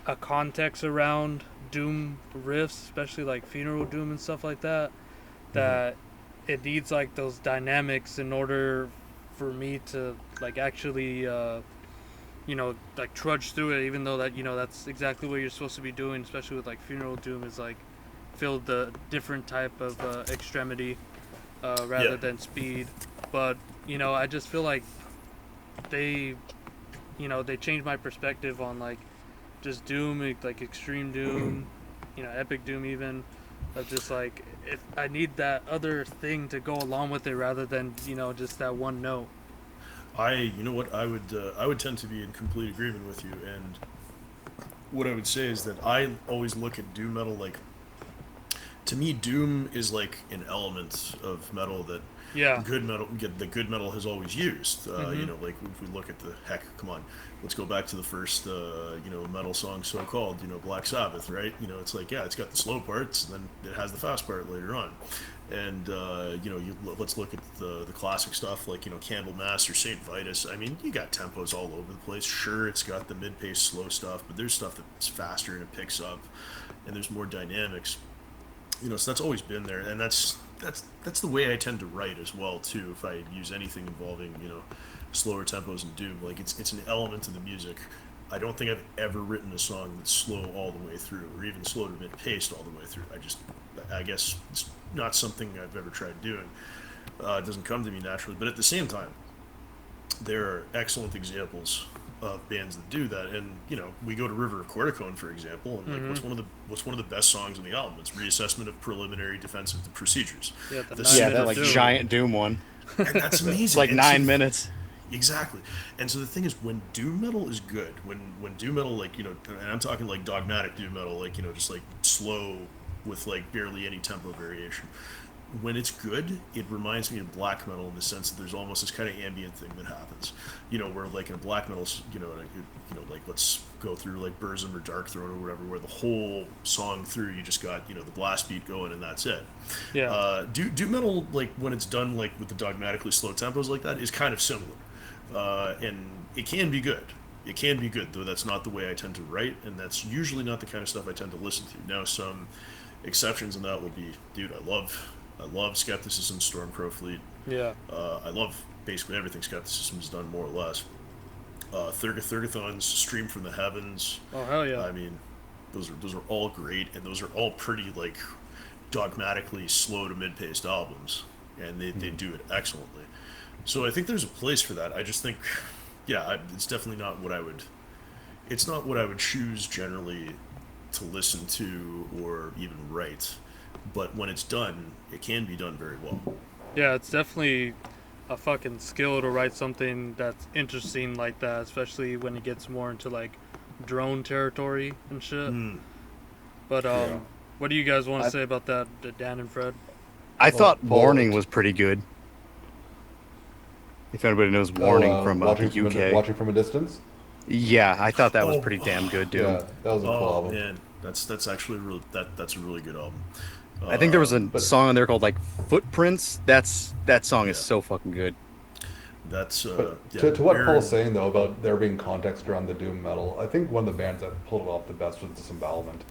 a context around doom riffs, especially like funeral doom and stuff like that. That it needs like those dynamics in order for me to like actually like trudge through it, even though that that's exactly what you're supposed to be doing, especially with like funeral doom, is like feel the different type of extremity rather Yeah. than speed. But I just feel like they changed my perspective on like just doom, like extreme doom, epic doom even. Of just like if I need that other thing to go along with it rather than just that one note. You know what, I would tend to be in complete agreement with you, and what I would say is that I always look at doom metal like, to me, doom is like an element of metal that Yeah. good metal has always used. Like if we look at come on, let's go back to the first metal song so called, Black Sabbath, right? It's like, yeah, it's got the slow parts, and then it has the fast part later on. And let's look at the classic stuff like Candlemas or Saint Vitus. I mean, you got tempos all over the place. Sure, it's got the mid-pace slow stuff, but there's stuff that's faster and it picks up, and there's more dynamics. So that's always been there, and that's the way I tend to write as well too. If I use anything involving slower tempos and doom, like it's an element of the music. I don't think I've ever written a song that's slow all the way through, or even slow to mid-paced all the way through. I guess it's not something I've ever tried doing. It doesn't come to me naturally, but at the same time, there are excellent examples of bands that do that. And we go to River of Corticone, for example, and like what's one of the best songs on the album? It's Reassessment of Preliminary Defensive Procedures. Yeah, The Yeah, Minute that like Doom. giant doom one. And that's amazing. It's like And 9 so- minutes. Exactly. And so the thing is, when doom metal is good, when doom metal, like, and I'm talking like dogmatic doom metal, like, just like slow with like barely any tempo variation. When it's good, it reminds me of black metal in the sense that there's almost this kind of ambient thing that happens, where like in a black metal, like let's go through like Burzum or Darkthrone or whatever, where the whole song through you just got the blast beat going and that's it. Yeah. Doom metal, like when it's done like with the dogmatically slow tempos like that, is kind of similar, and it can be good. It can be good, though that's not the way I tend to write, and that's usually not the kind of stuff I tend to listen to. Now, some exceptions in that would be, dude, I love Skepticism, Stormcrow Fleet. Yeah. I love basically everything Skepticism's done, more or less. Thurgathon's Stream from the Heavens. Oh hell yeah. I mean, those are all great, and those are all pretty like dogmatically slow to mid-paced albums, and they do it excellently. So I think there's a place for that. I just think, it's definitely not what I would. It's not what I would choose generally to listen to or even write. But when it's done, it can be done very well. Yeah, it's definitely a fucking skill to write something that's interesting like that, especially when it gets more into like drone territory and shit. But what do you guys want to say about that, Dan and Fred? I thought Paul- Warning was pretty good. If anybody knows Warning from the watching UK. Watching from a distance. Yeah, I thought that was Oh, pretty damn good, dude. Yeah, that was a cool oh album. man, that's actually a really that's a really good album. I think there was a But song on there called like Footprints. That song is Yeah. so fucking good. That's But yeah, to what Aaron- Paul's saying though about there being context around the doom metal, I think one of the bands that pulled it off the best was Disembowelment.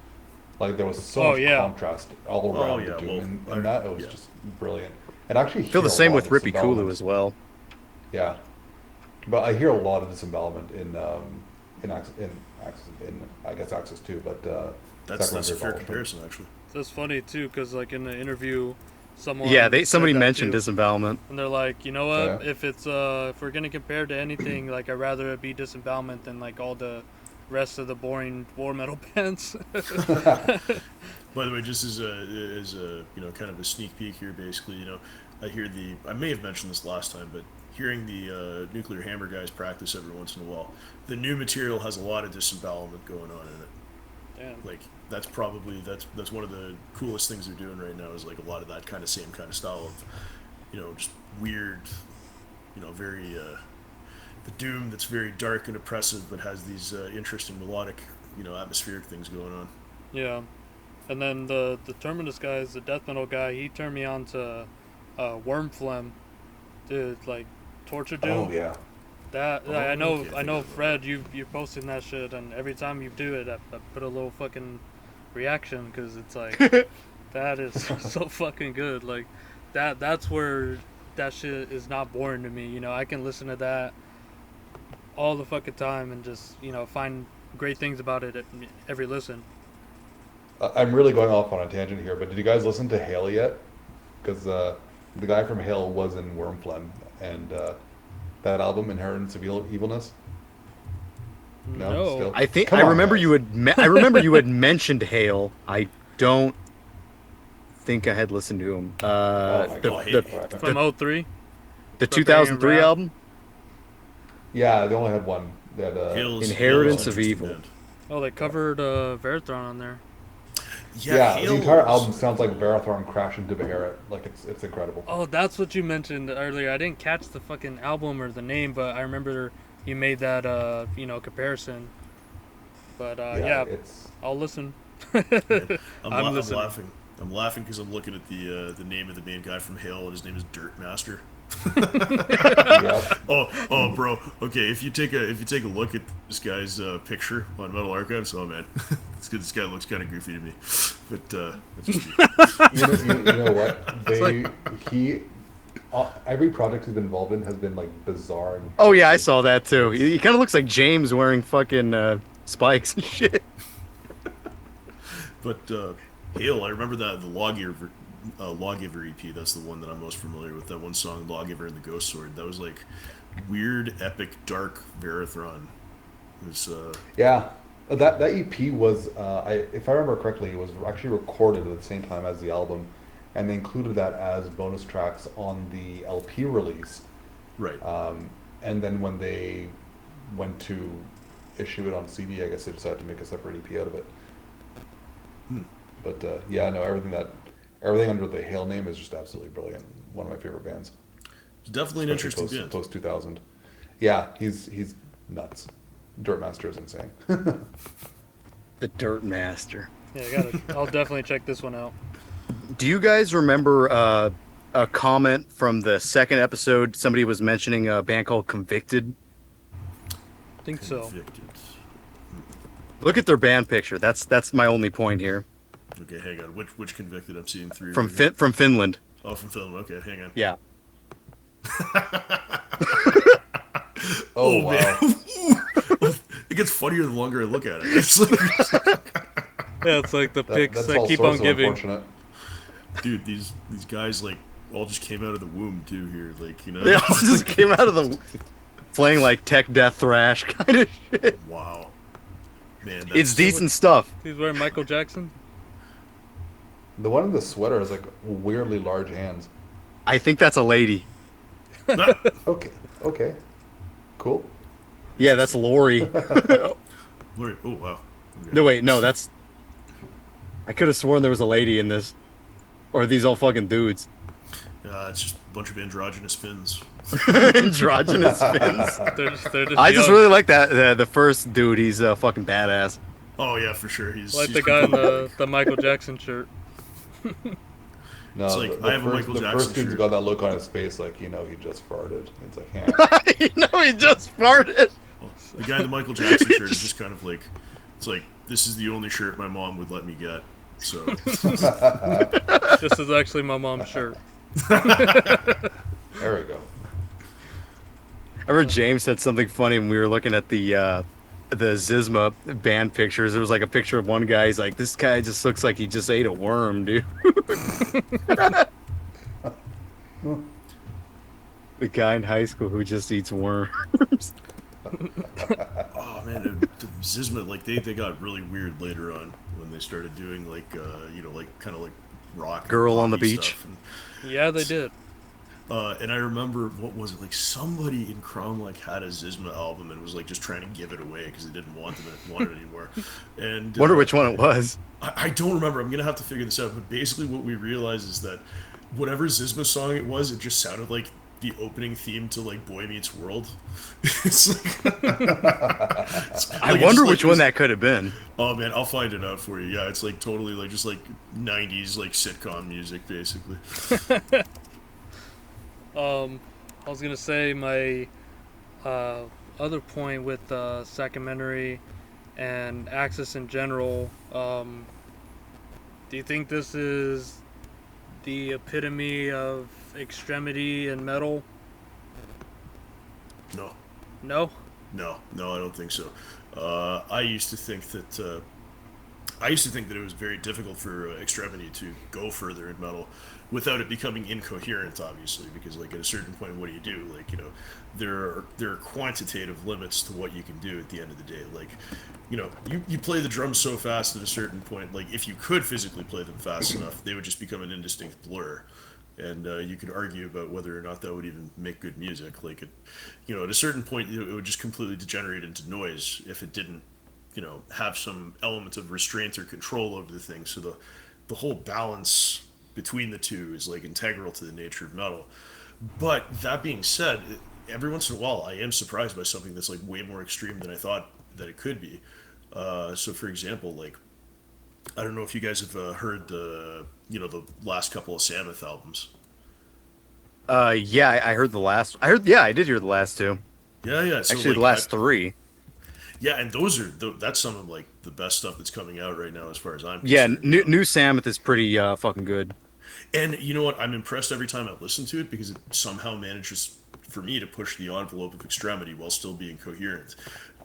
Like there was so Oh, much yeah. contrast all around yeah, the doom, well, and that it was yeah. just brilliant. And actually, I feel the hear a same lot with of Rippy Kulu Disembowelment. as well. Yeah, but I hear a lot of Disembowelment in I guess Axis too, but that's a Sacramentary fair Abolishment. comparison actually. That's funny too, because like in the interview, someone Yeah, said somebody that, mentioned too. Disembowelment. And they're like, you know what? Oh, yeah? If we're gonna compare to anything, like I'd rather it be Disembowelment than like all the rest of the boring war metal bands. By the way, just as a kind of a sneak peek here, basically, I may have mentioned this last time, but hearing the Nuclear Hammer guys practice every once in a while, the new material has a lot of disembowelment going on in it. Damn. Like that's probably that's one of the coolest things they're doing right now is like a lot of that kind of same kind of style of, just weird, very the doom that's very dark and oppressive, but has these interesting melodic, atmospheric things going on. Yeah. And then the Terminus guy is the death metal guy. He turned me on to Wormphlegm, dude. Like Torture Doom. Oh yeah, That Oh, I know. okay, I know, I think Fred. You're posting that shit, and every time you do it, I put a little fucking reaction because it's like that is so fucking good. Like that's where that shit is not boring to me. I can listen to that all the fucking time and just find great things about it at every listen. I'm really going off on a tangent here, but did you guys listen to Hail yet? Because the guy from Hail was in Wormphlegm, and that album, Inheritance of Evilness. No. Still? I think Come I on, remember guys. you had I remember you had mentioned Hale. I don't think I had listened to him. Oh my The, God. the, From 03? the Barbarian 2003 Wrath? album, Yeah, they only had one. They had, Inheritance of Interesting Evil. band. Oh, they covered Verathron on there. yeah, the entire Hale's- album sounds like Varathorn crashed into Beherit. Like it's incredible. Oh, that's what you mentioned earlier. I didn't catch the fucking album or the name, but I remember you made that comparison. But yeah, it's I'll listen. I'm I'm listening. laughing. I'm laughing because I'm looking at the name of the main guy from Hale, and his name is Dirt Master. yeah. Oh, bro. Okay, if you take a look at this guy's picture on Metal Archives, oh man, this guy looks kind of goofy to me. But that's just me. You know what? Every project he's been involved in has been like bizarre. And Oh yeah, I saw that too. He kind of looks like James wearing fucking spikes and shit. But Hale, I remember that the Lawgiver EP. That's the one that I'm most familiar with. That one song, Lawgiver and the Ghost Sword. That was like weird, epic, dark Varathron. It was Yeah, that EP was, if I remember correctly, it was actually recorded at the same time as the album, and they included that as bonus tracks on the LP release. right. And then when they went to issue it on CD, I guess they decided to make a separate EP out of it. But yeah, no, everything under the Hail name is just absolutely brilliant. One of my favorite bands. It's definitely an interesting band. Post 2000. Yeah, he's nuts. Dirt Master is insane. The Dirt Master. Yeah, I'll definitely check this one out. Do you guys remember a comment from the second episode? Somebody was mentioning a band called Convicted. I think so. Convicted. Look at their band picture. That's my only point here. Okay, hang on. Which Convicted? I'm seeing three. From right here. from Finland. Oh, from film. Okay, hang on. Yeah. Oh, wow. man. It gets funnier the longer I look at it. It's like, Yeah, it's like the pics That's that all keep sorts on of giving. unfortunate. dude, these guys like all just came out of the womb too here, like They all just came out of the playing like tech death thrash kind of shit. Wow, man, that's It's decent stuff. He's wearing Michael Jackson. The one in the sweater has like weirdly large hands. I think that's a lady. Okay. Cool. Yeah, that's Lori. Lori, oh wow. Okay. No, wait, no, that's. I could have sworn there was a lady in this, or are these all fucking dudes? It's just a bunch of androgynous fins. Androgynous fins. They're just I just young. really like that the first dude. He's fucking badass. Oh yeah, for sure. He's Like he's the guy in pretty the Michael Jackson shirt. No, It's like, the I have a first, Michael the Jackson first dude's shirt. got that look on his face, like he just farted. It's like, yeah. You know, he just farted. The guy in the Michael Jackson shirt is just kind of like, it's like, this is the only shirt my mom would let me get. So This is actually my mom's shirt. There we go. I remember James said something funny when we were looking at the Zizma band pictures. There was like a picture of one guy. He's like, this guy just looks like he just ate a worm, dude. The guy in high school who just eats worms. oh man, the Zizma, like they got really weird later on when they started doing like like kind of like rock and Girl on the poppy Beach. stuff. Yeah, they did. And I remember, what was it, like somebody in Cromlech had a Zizma album and was like just trying to give it away because they didn't want it anymore. And Wonder which one it was. I don't remember. I'm gonna have to figure this out. But basically, what we realized is that whatever Zizma song it was, it just sounded like the opening theme to like Boy Meets World. It's like, I wonder which one that could have been. Oh man, I'll find it out for you. Yeah, it's like totally like just like '90s like sitcom music basically. I was gonna say my other point with Sacramentary and Axis in general. Do you think this is the epitome of extremity and metal? No. No. No, I don't think so. I used to think that it was very difficult for Extremity to go further in metal without it becoming incoherent, obviously, because like at a certain point, what do you do? Like, you know, there are quantitative limits to what you can do at the end of the day. Like, you know, you play the drums so fast at a certain point, like if you could physically play them fast enough, they would just become an indistinct blur. And you could argue about whether or not that would even make good music. Like, at a certain point, it would just completely degenerate into noise if it didn't, have some element of restraint or control over the thing. So the whole balance between the two is like integral to the nature of metal. But that being said, every once in a while, I am surprised by something that's like way more extreme than I thought that it could be. So, for example, like, I don't know if you guys have heard the last couple of Samoth albums. Yeah, I heard the last. I did hear the last two. Yeah. So, Actually, like, the last three. Yeah, and that's some of like the best stuff that's coming out right now, as far as I'm Yeah, concerned. new Samoth is pretty fucking good. And you know what? I'm impressed every time I listen to it because it somehow manages for me to push the envelope of extremity while still being coherent.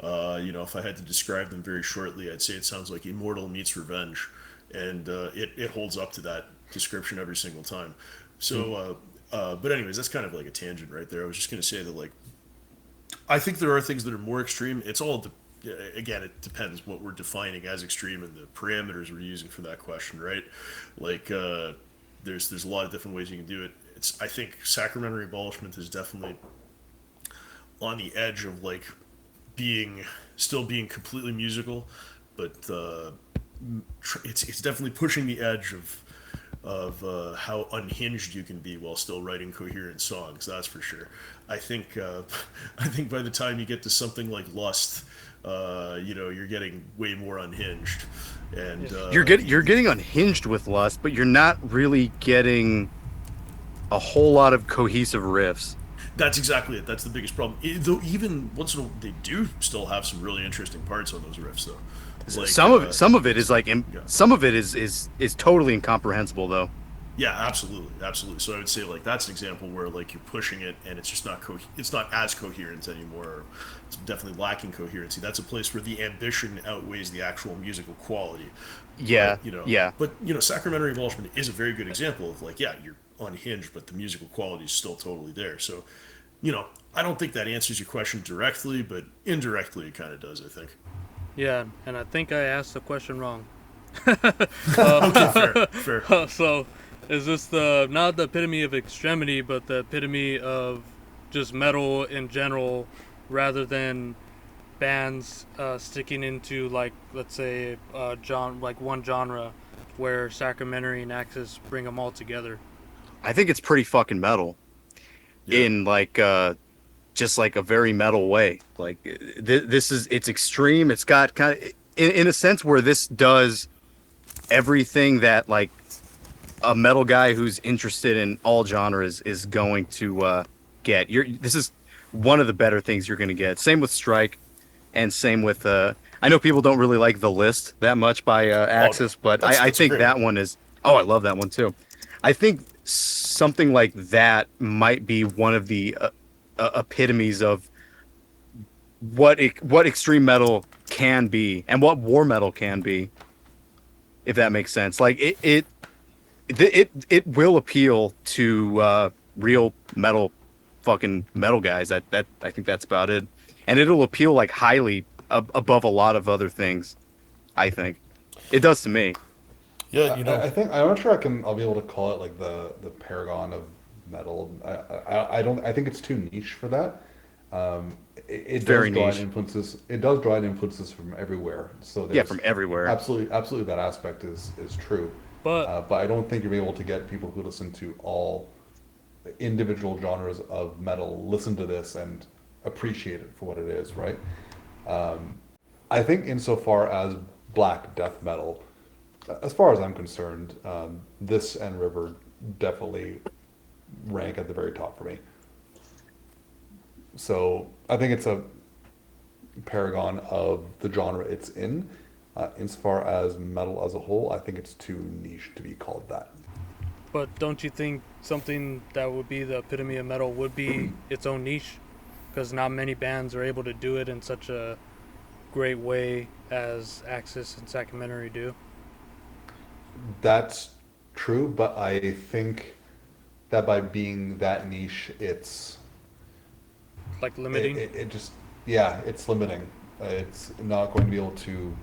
If I had to describe them very shortly, I'd say it sounds like Immortal meets Revenge, and it holds up to that description every single time. So, but anyways, that's kind of like a tangent right there. I was just going to say that, like, I think there are things that are more extreme. It's all, again, it depends what we're defining as extreme and the parameters we're using for that question, right? Like, there's a lot of different ways you can do it. I think Sacramentary Abolishment is definitely on the edge of like still being completely musical, but it's definitely pushing the edge of how unhinged you can be while still writing coherent songs. That's for sure. I think by the time you get to something like Lust, you're getting way more unhinged, and You're getting unhinged with Lust, but you're not really getting a whole lot of cohesive riffs. That's exactly it. That's the biggest problem. Though even once in a while, they do still have some really interesting parts on those riffs, though. Like, Some of it is like, yeah. some of it is totally incomprehensible though. Yeah, absolutely. So I would say like that's an example where like you're pushing it and it's just not it's not as coherent anymore. Or it's definitely lacking coherency. That's a place where the ambition outweighs the actual musical quality. Yeah, But, yeah. But Sacramentary Abolishment is a very good example of like, yeah, you're unhinged, but the musical quality is still totally there. So, I don't think that answers your question directly, but indirectly it kind of does, I think. Yeah, and I think I asked the question wrong. Okay, fair. So, is this not the epitome of extremity, but the epitome of just metal in general, rather than bands sticking into, like, let's say, one genre, where Sacramentary and Axis bring them all together? I think it's pretty fucking metal Yeah. in like just like a very metal way. Like this is it's extreme. It's got kind of in a sense where this does everything that like a metal guy who's interested in all genres is going to get. This is one of the better things you're going to get. Same with Strike, and same with I know people don't really like The List that much by Axis, but I that's think great. that one is. Oh, I love that one too. I think something like that might be one of the epitomes of what extreme metal can be and what war metal can be, if that makes sense. Like it will appeal to real metal fucking metal guys. That I think that's about it, and it'll appeal like highly above a lot of other things. I think it does to me. Yeah, you know, I think I'm not sure I'll be able to call it like the paragon of metal. I don't. I think it's too niche for that. It does Very draw in niche. influences. It does draw in influences from everywhere. So Yeah, there's from everywhere. absolutely that aspect is true. But But I don't think you'll be able to get people who listen to all individual genres of metal listen to this and appreciate it for what it is, right? I think insofar as black death metal, as far as I'm concerned, this and River definitely rank at the very top for me. So I think it's a paragon of the genre it's in. Insofar as metal as a whole, I think it's too niche to be called that. don't you think something that would be the epitome of metal would be its own niche? Because not many bands are able to do it in such a great way as Axis and Sacramentary do. That's true, but I think that by being that niche, Like limiting. it just, yeah, it's limiting. It's not going to be able to,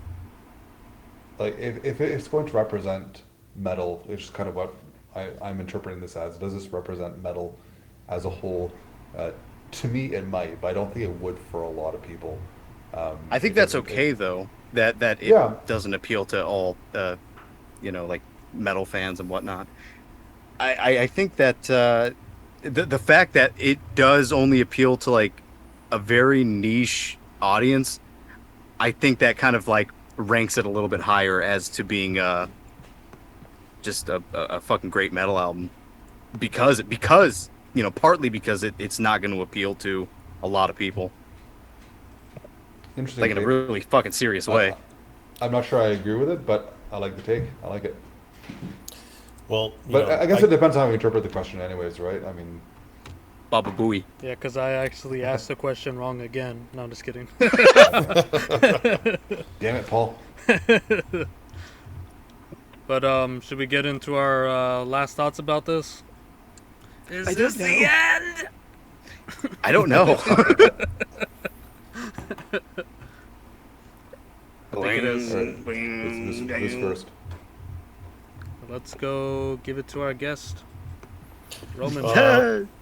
like, if it's going to represent metal, it's just kind of what I'm interpreting this as. Does this represent metal as a whole? To me, it might, but I don't think it would for a lot of people. I think Because that's okay though. That it Yeah. doesn't appeal to all like metal fans and whatnot. I think that the fact that it does only appeal to like a very niche audience, I think that kind of like ranks it a little bit higher as to being just a fucking great metal album because partly because it's not going to appeal to a lot of people Interesting like in a take. really fucking serious way. I'm not sure I agree with it, but I like the take. I like it. well, you But know, I guess it depends on how you interpret the question, anyways, right? I mean, Baba Booey. Yeah, because I actually asked the question wrong again. No, I'm just kidding. damn it, Paul. But should we get into our last thoughts about this? Is I this don't the know. end? I don't know. I think it is. All right, who's first? Let's go give it to our guest, Roman.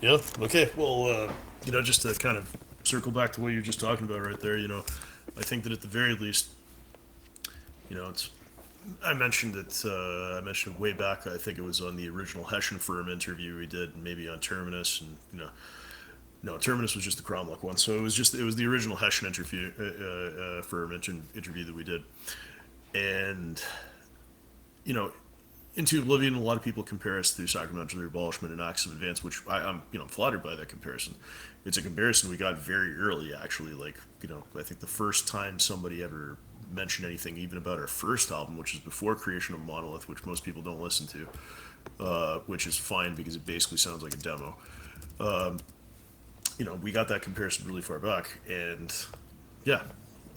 yeah, okay. Well, just to kind of circle back to what you were just talking about right there, I think that at the very least, it's. I mentioned it. I mentioned it way back. I think it was on the original Hessian Firm interview we did, maybe on Terminus, and no, Terminus was just the Cromlech one. So it was the original Hessian interview Firm interview that we did, and Into Oblivion, a lot of people compare us to Sacramentary Abolishment and Acts of Advance, which I'm flattered by that comparison. It's a comparison we got very early, actually. Like, I think the first time somebody ever mentioned anything even about our first album, which is before Creation of Monolith, which most people don't listen to, which is fine because it basically sounds like a demo. We got that comparison really far back, and yeah,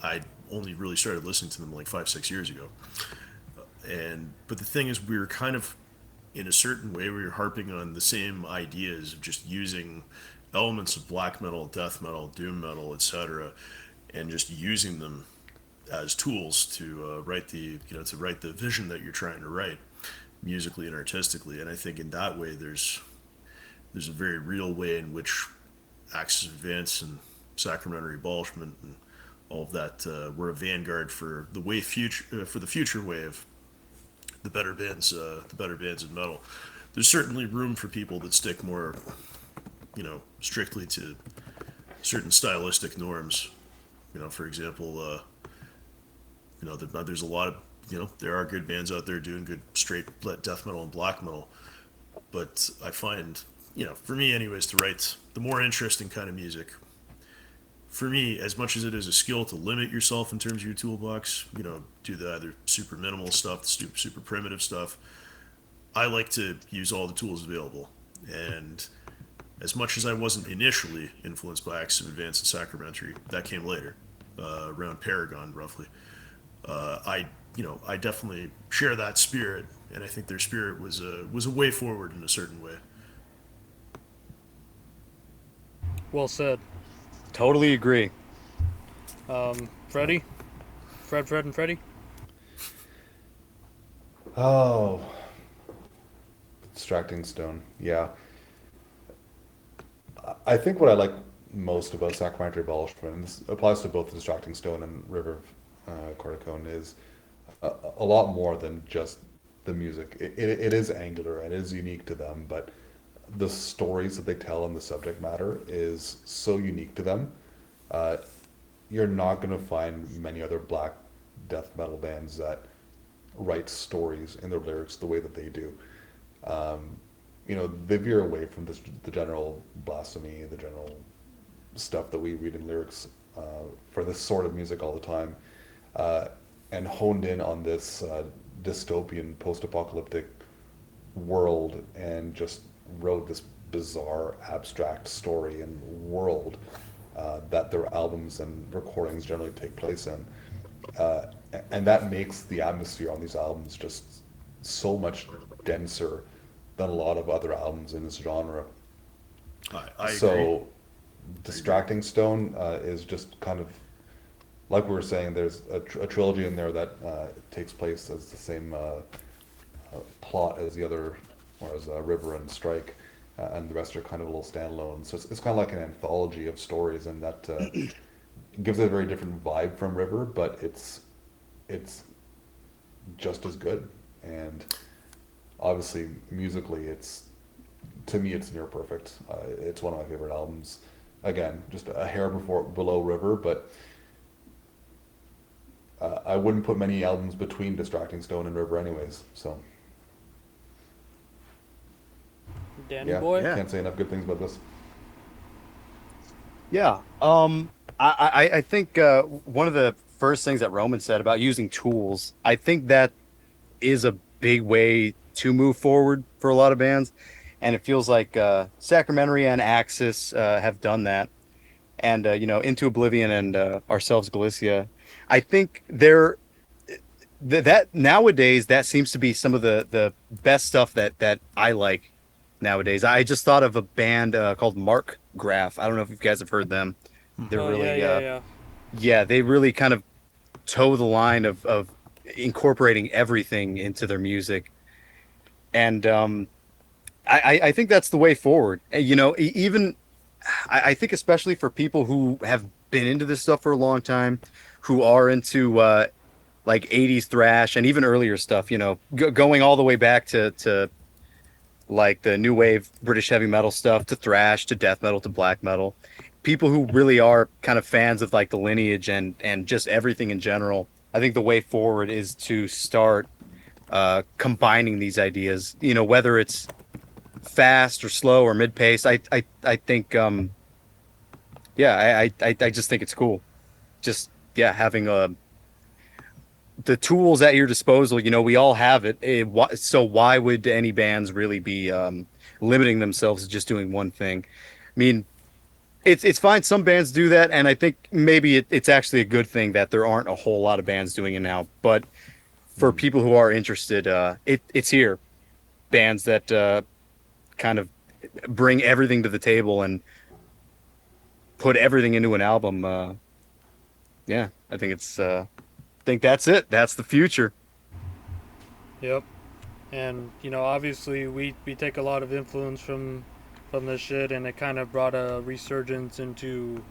I only really started listening to them like 5-6 years ago. But the thing is, we were kind of, in a certain way, we were harping on the same ideas of just using elements of black metal, death metal, doom metal, etc., and just using them as tools to write the vision that you're trying to write, musically and artistically. And I think in that way, there's a very real way in which Axis of Advance and Sacramentary Abolishment and all of that were a vanguard for the future wave, the better bands in metal. there's certainly room for people that stick more, strictly to certain stylistic norms. For example, there's a lot of, there are good bands out there doing good straight death metal and black metal. But I find, for me anyways, to write the more interesting kind of music, for me, as much as it is a skill to limit yourself in terms of your toolbox, do the either super minimal stuff, the super primitive stuff, I like to use all the tools available. And as much as I wasn't initially influenced by Axis of Advance and Sacramentary, that came later, around Paragon roughly. I definitely share that spirit, and I think their spirit was a way forward in a certain way. Well said. Totally agree. Freddie? Fred, and Freddie? Oh, Distracting Stone. Yeah. I think what I like most about Sacramentary Abolishment, and this applies to both Distracting Stone and River of Corticone, is a lot more than just the music. It is angular and it is unique to them, but the stories that they tell and the subject matter is so unique to them. Uh, you're not going to find many other black death metal bands that write stories in their lyrics the way that they do. Um, they veer away from the general blasphemy, the general stuff that we read in lyrics for this sort of music all the time, uh, and honed in on this dystopian, post-apocalyptic world, and just wrote this bizarre, abstract story and world that their albums and recordings generally take place in. Uh, and that makes the atmosphere on these albums just so much denser than a lot of other albums in this genre. I agree. So, Distracting Stone is just kind of like we were saying. There's a trilogy in there that takes place as the same plot as the other, or as River and Strike, and the rest are kind of a little standalone. So it's kind of like an anthology of stories, and that gives it a very different vibe from River, but it's just as good. And obviously, musically, to me, it's near perfect. It's one of my favorite albums. Again, just a hair below River, but I wouldn't put many albums between Distracting Stone and River, anyways. So Danny yeah, boy? Yeah. can't say enough good things about this. Yeah. I think one of the first things that Roman said about using tools, I think that is a big way to move forward for a lot of bands, and it feels like Sacramentary and Axis have done that, and Into Oblivion and ourselves Galicia. I think that nowadays that seems to be some of the best stuff that I like nowadays. I just thought of a band called Mark Graph. I don't know if you guys have heard them. They're Oh, really yeah. yeah, they really kind of toe the line of incorporating everything into their music, and I think that's the way forward. Even I think especially for people who have been into this stuff for a long time, who are into like 80s thrash and even earlier stuff, going all the way back to like the new wave British heavy metal stuff, to thrash, to death metal, to black metal. People who really are kind of fans of like the lineage and just everything in general. I think the way forward is to start combining these ideas, whether it's fast or slow or mid pace. I think yeah, I just think it's cool. Just yeah, having the tools at your disposal. We all have it. So why would any bands really be limiting themselves to just doing one thing? I mean, it's fine. Some bands do that, and I think maybe it's actually a good thing that there aren't a whole lot of bands doing it now. But for people who are interested, it's here. Bands that kind of bring everything to the table and put everything into an album. Yeah, I think think that's it. That's the future. Yep. And obviously we take a lot of influence from this shit, and it kind of brought a resurgence into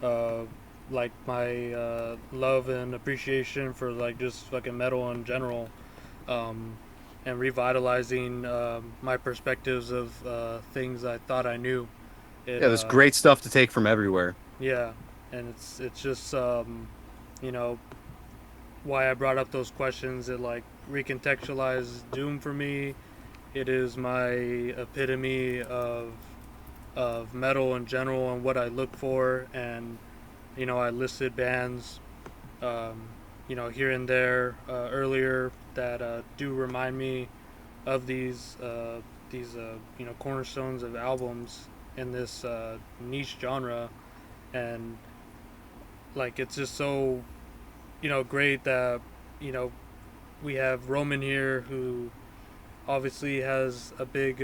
uh like my love and appreciation for like just fucking metal in general. Um and revitalizing my perspectives of things I thought I knew. Yeah, there's great stuff to take from everywhere. Yeah, and it's just you know, why I brought up those questions. It like recontextualized Doom for me. It is my epitome of metal in general and what I look for. And I listed bands, here and there earlier that do remind me of these cornerstones of albums in this niche genre. And like it's just so great that we have Roman here, who obviously has a big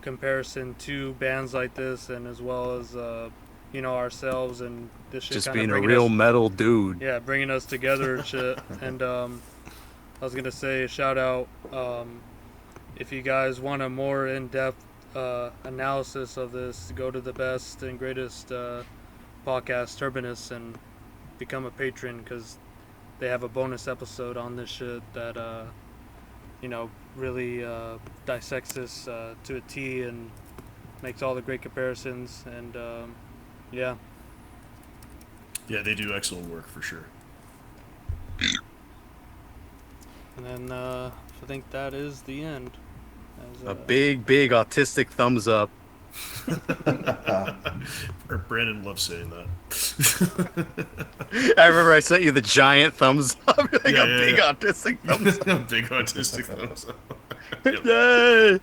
comparison to bands like this, and as well as ourselves, and this shit Just kind of being a bringing real us, metal dude. yeah, bringing us together and shit. And I was gonna say, shout out, if you guys want a more in-depth analysis of this, go to the best and greatest podcast, Turbinus, and become a patron, because they have a bonus episode on this shit that really dissects this to a T and makes all the great comparisons. And yeah. Yeah, they do excellent work for sure. And then I think that is the end. A big autistic thumbs up. Brandon loves saying that. I remember I sent you the giant thumbs up. Like Yeah, a big yeah. autistic thumbs up. Big autistic thumbs up. Yay!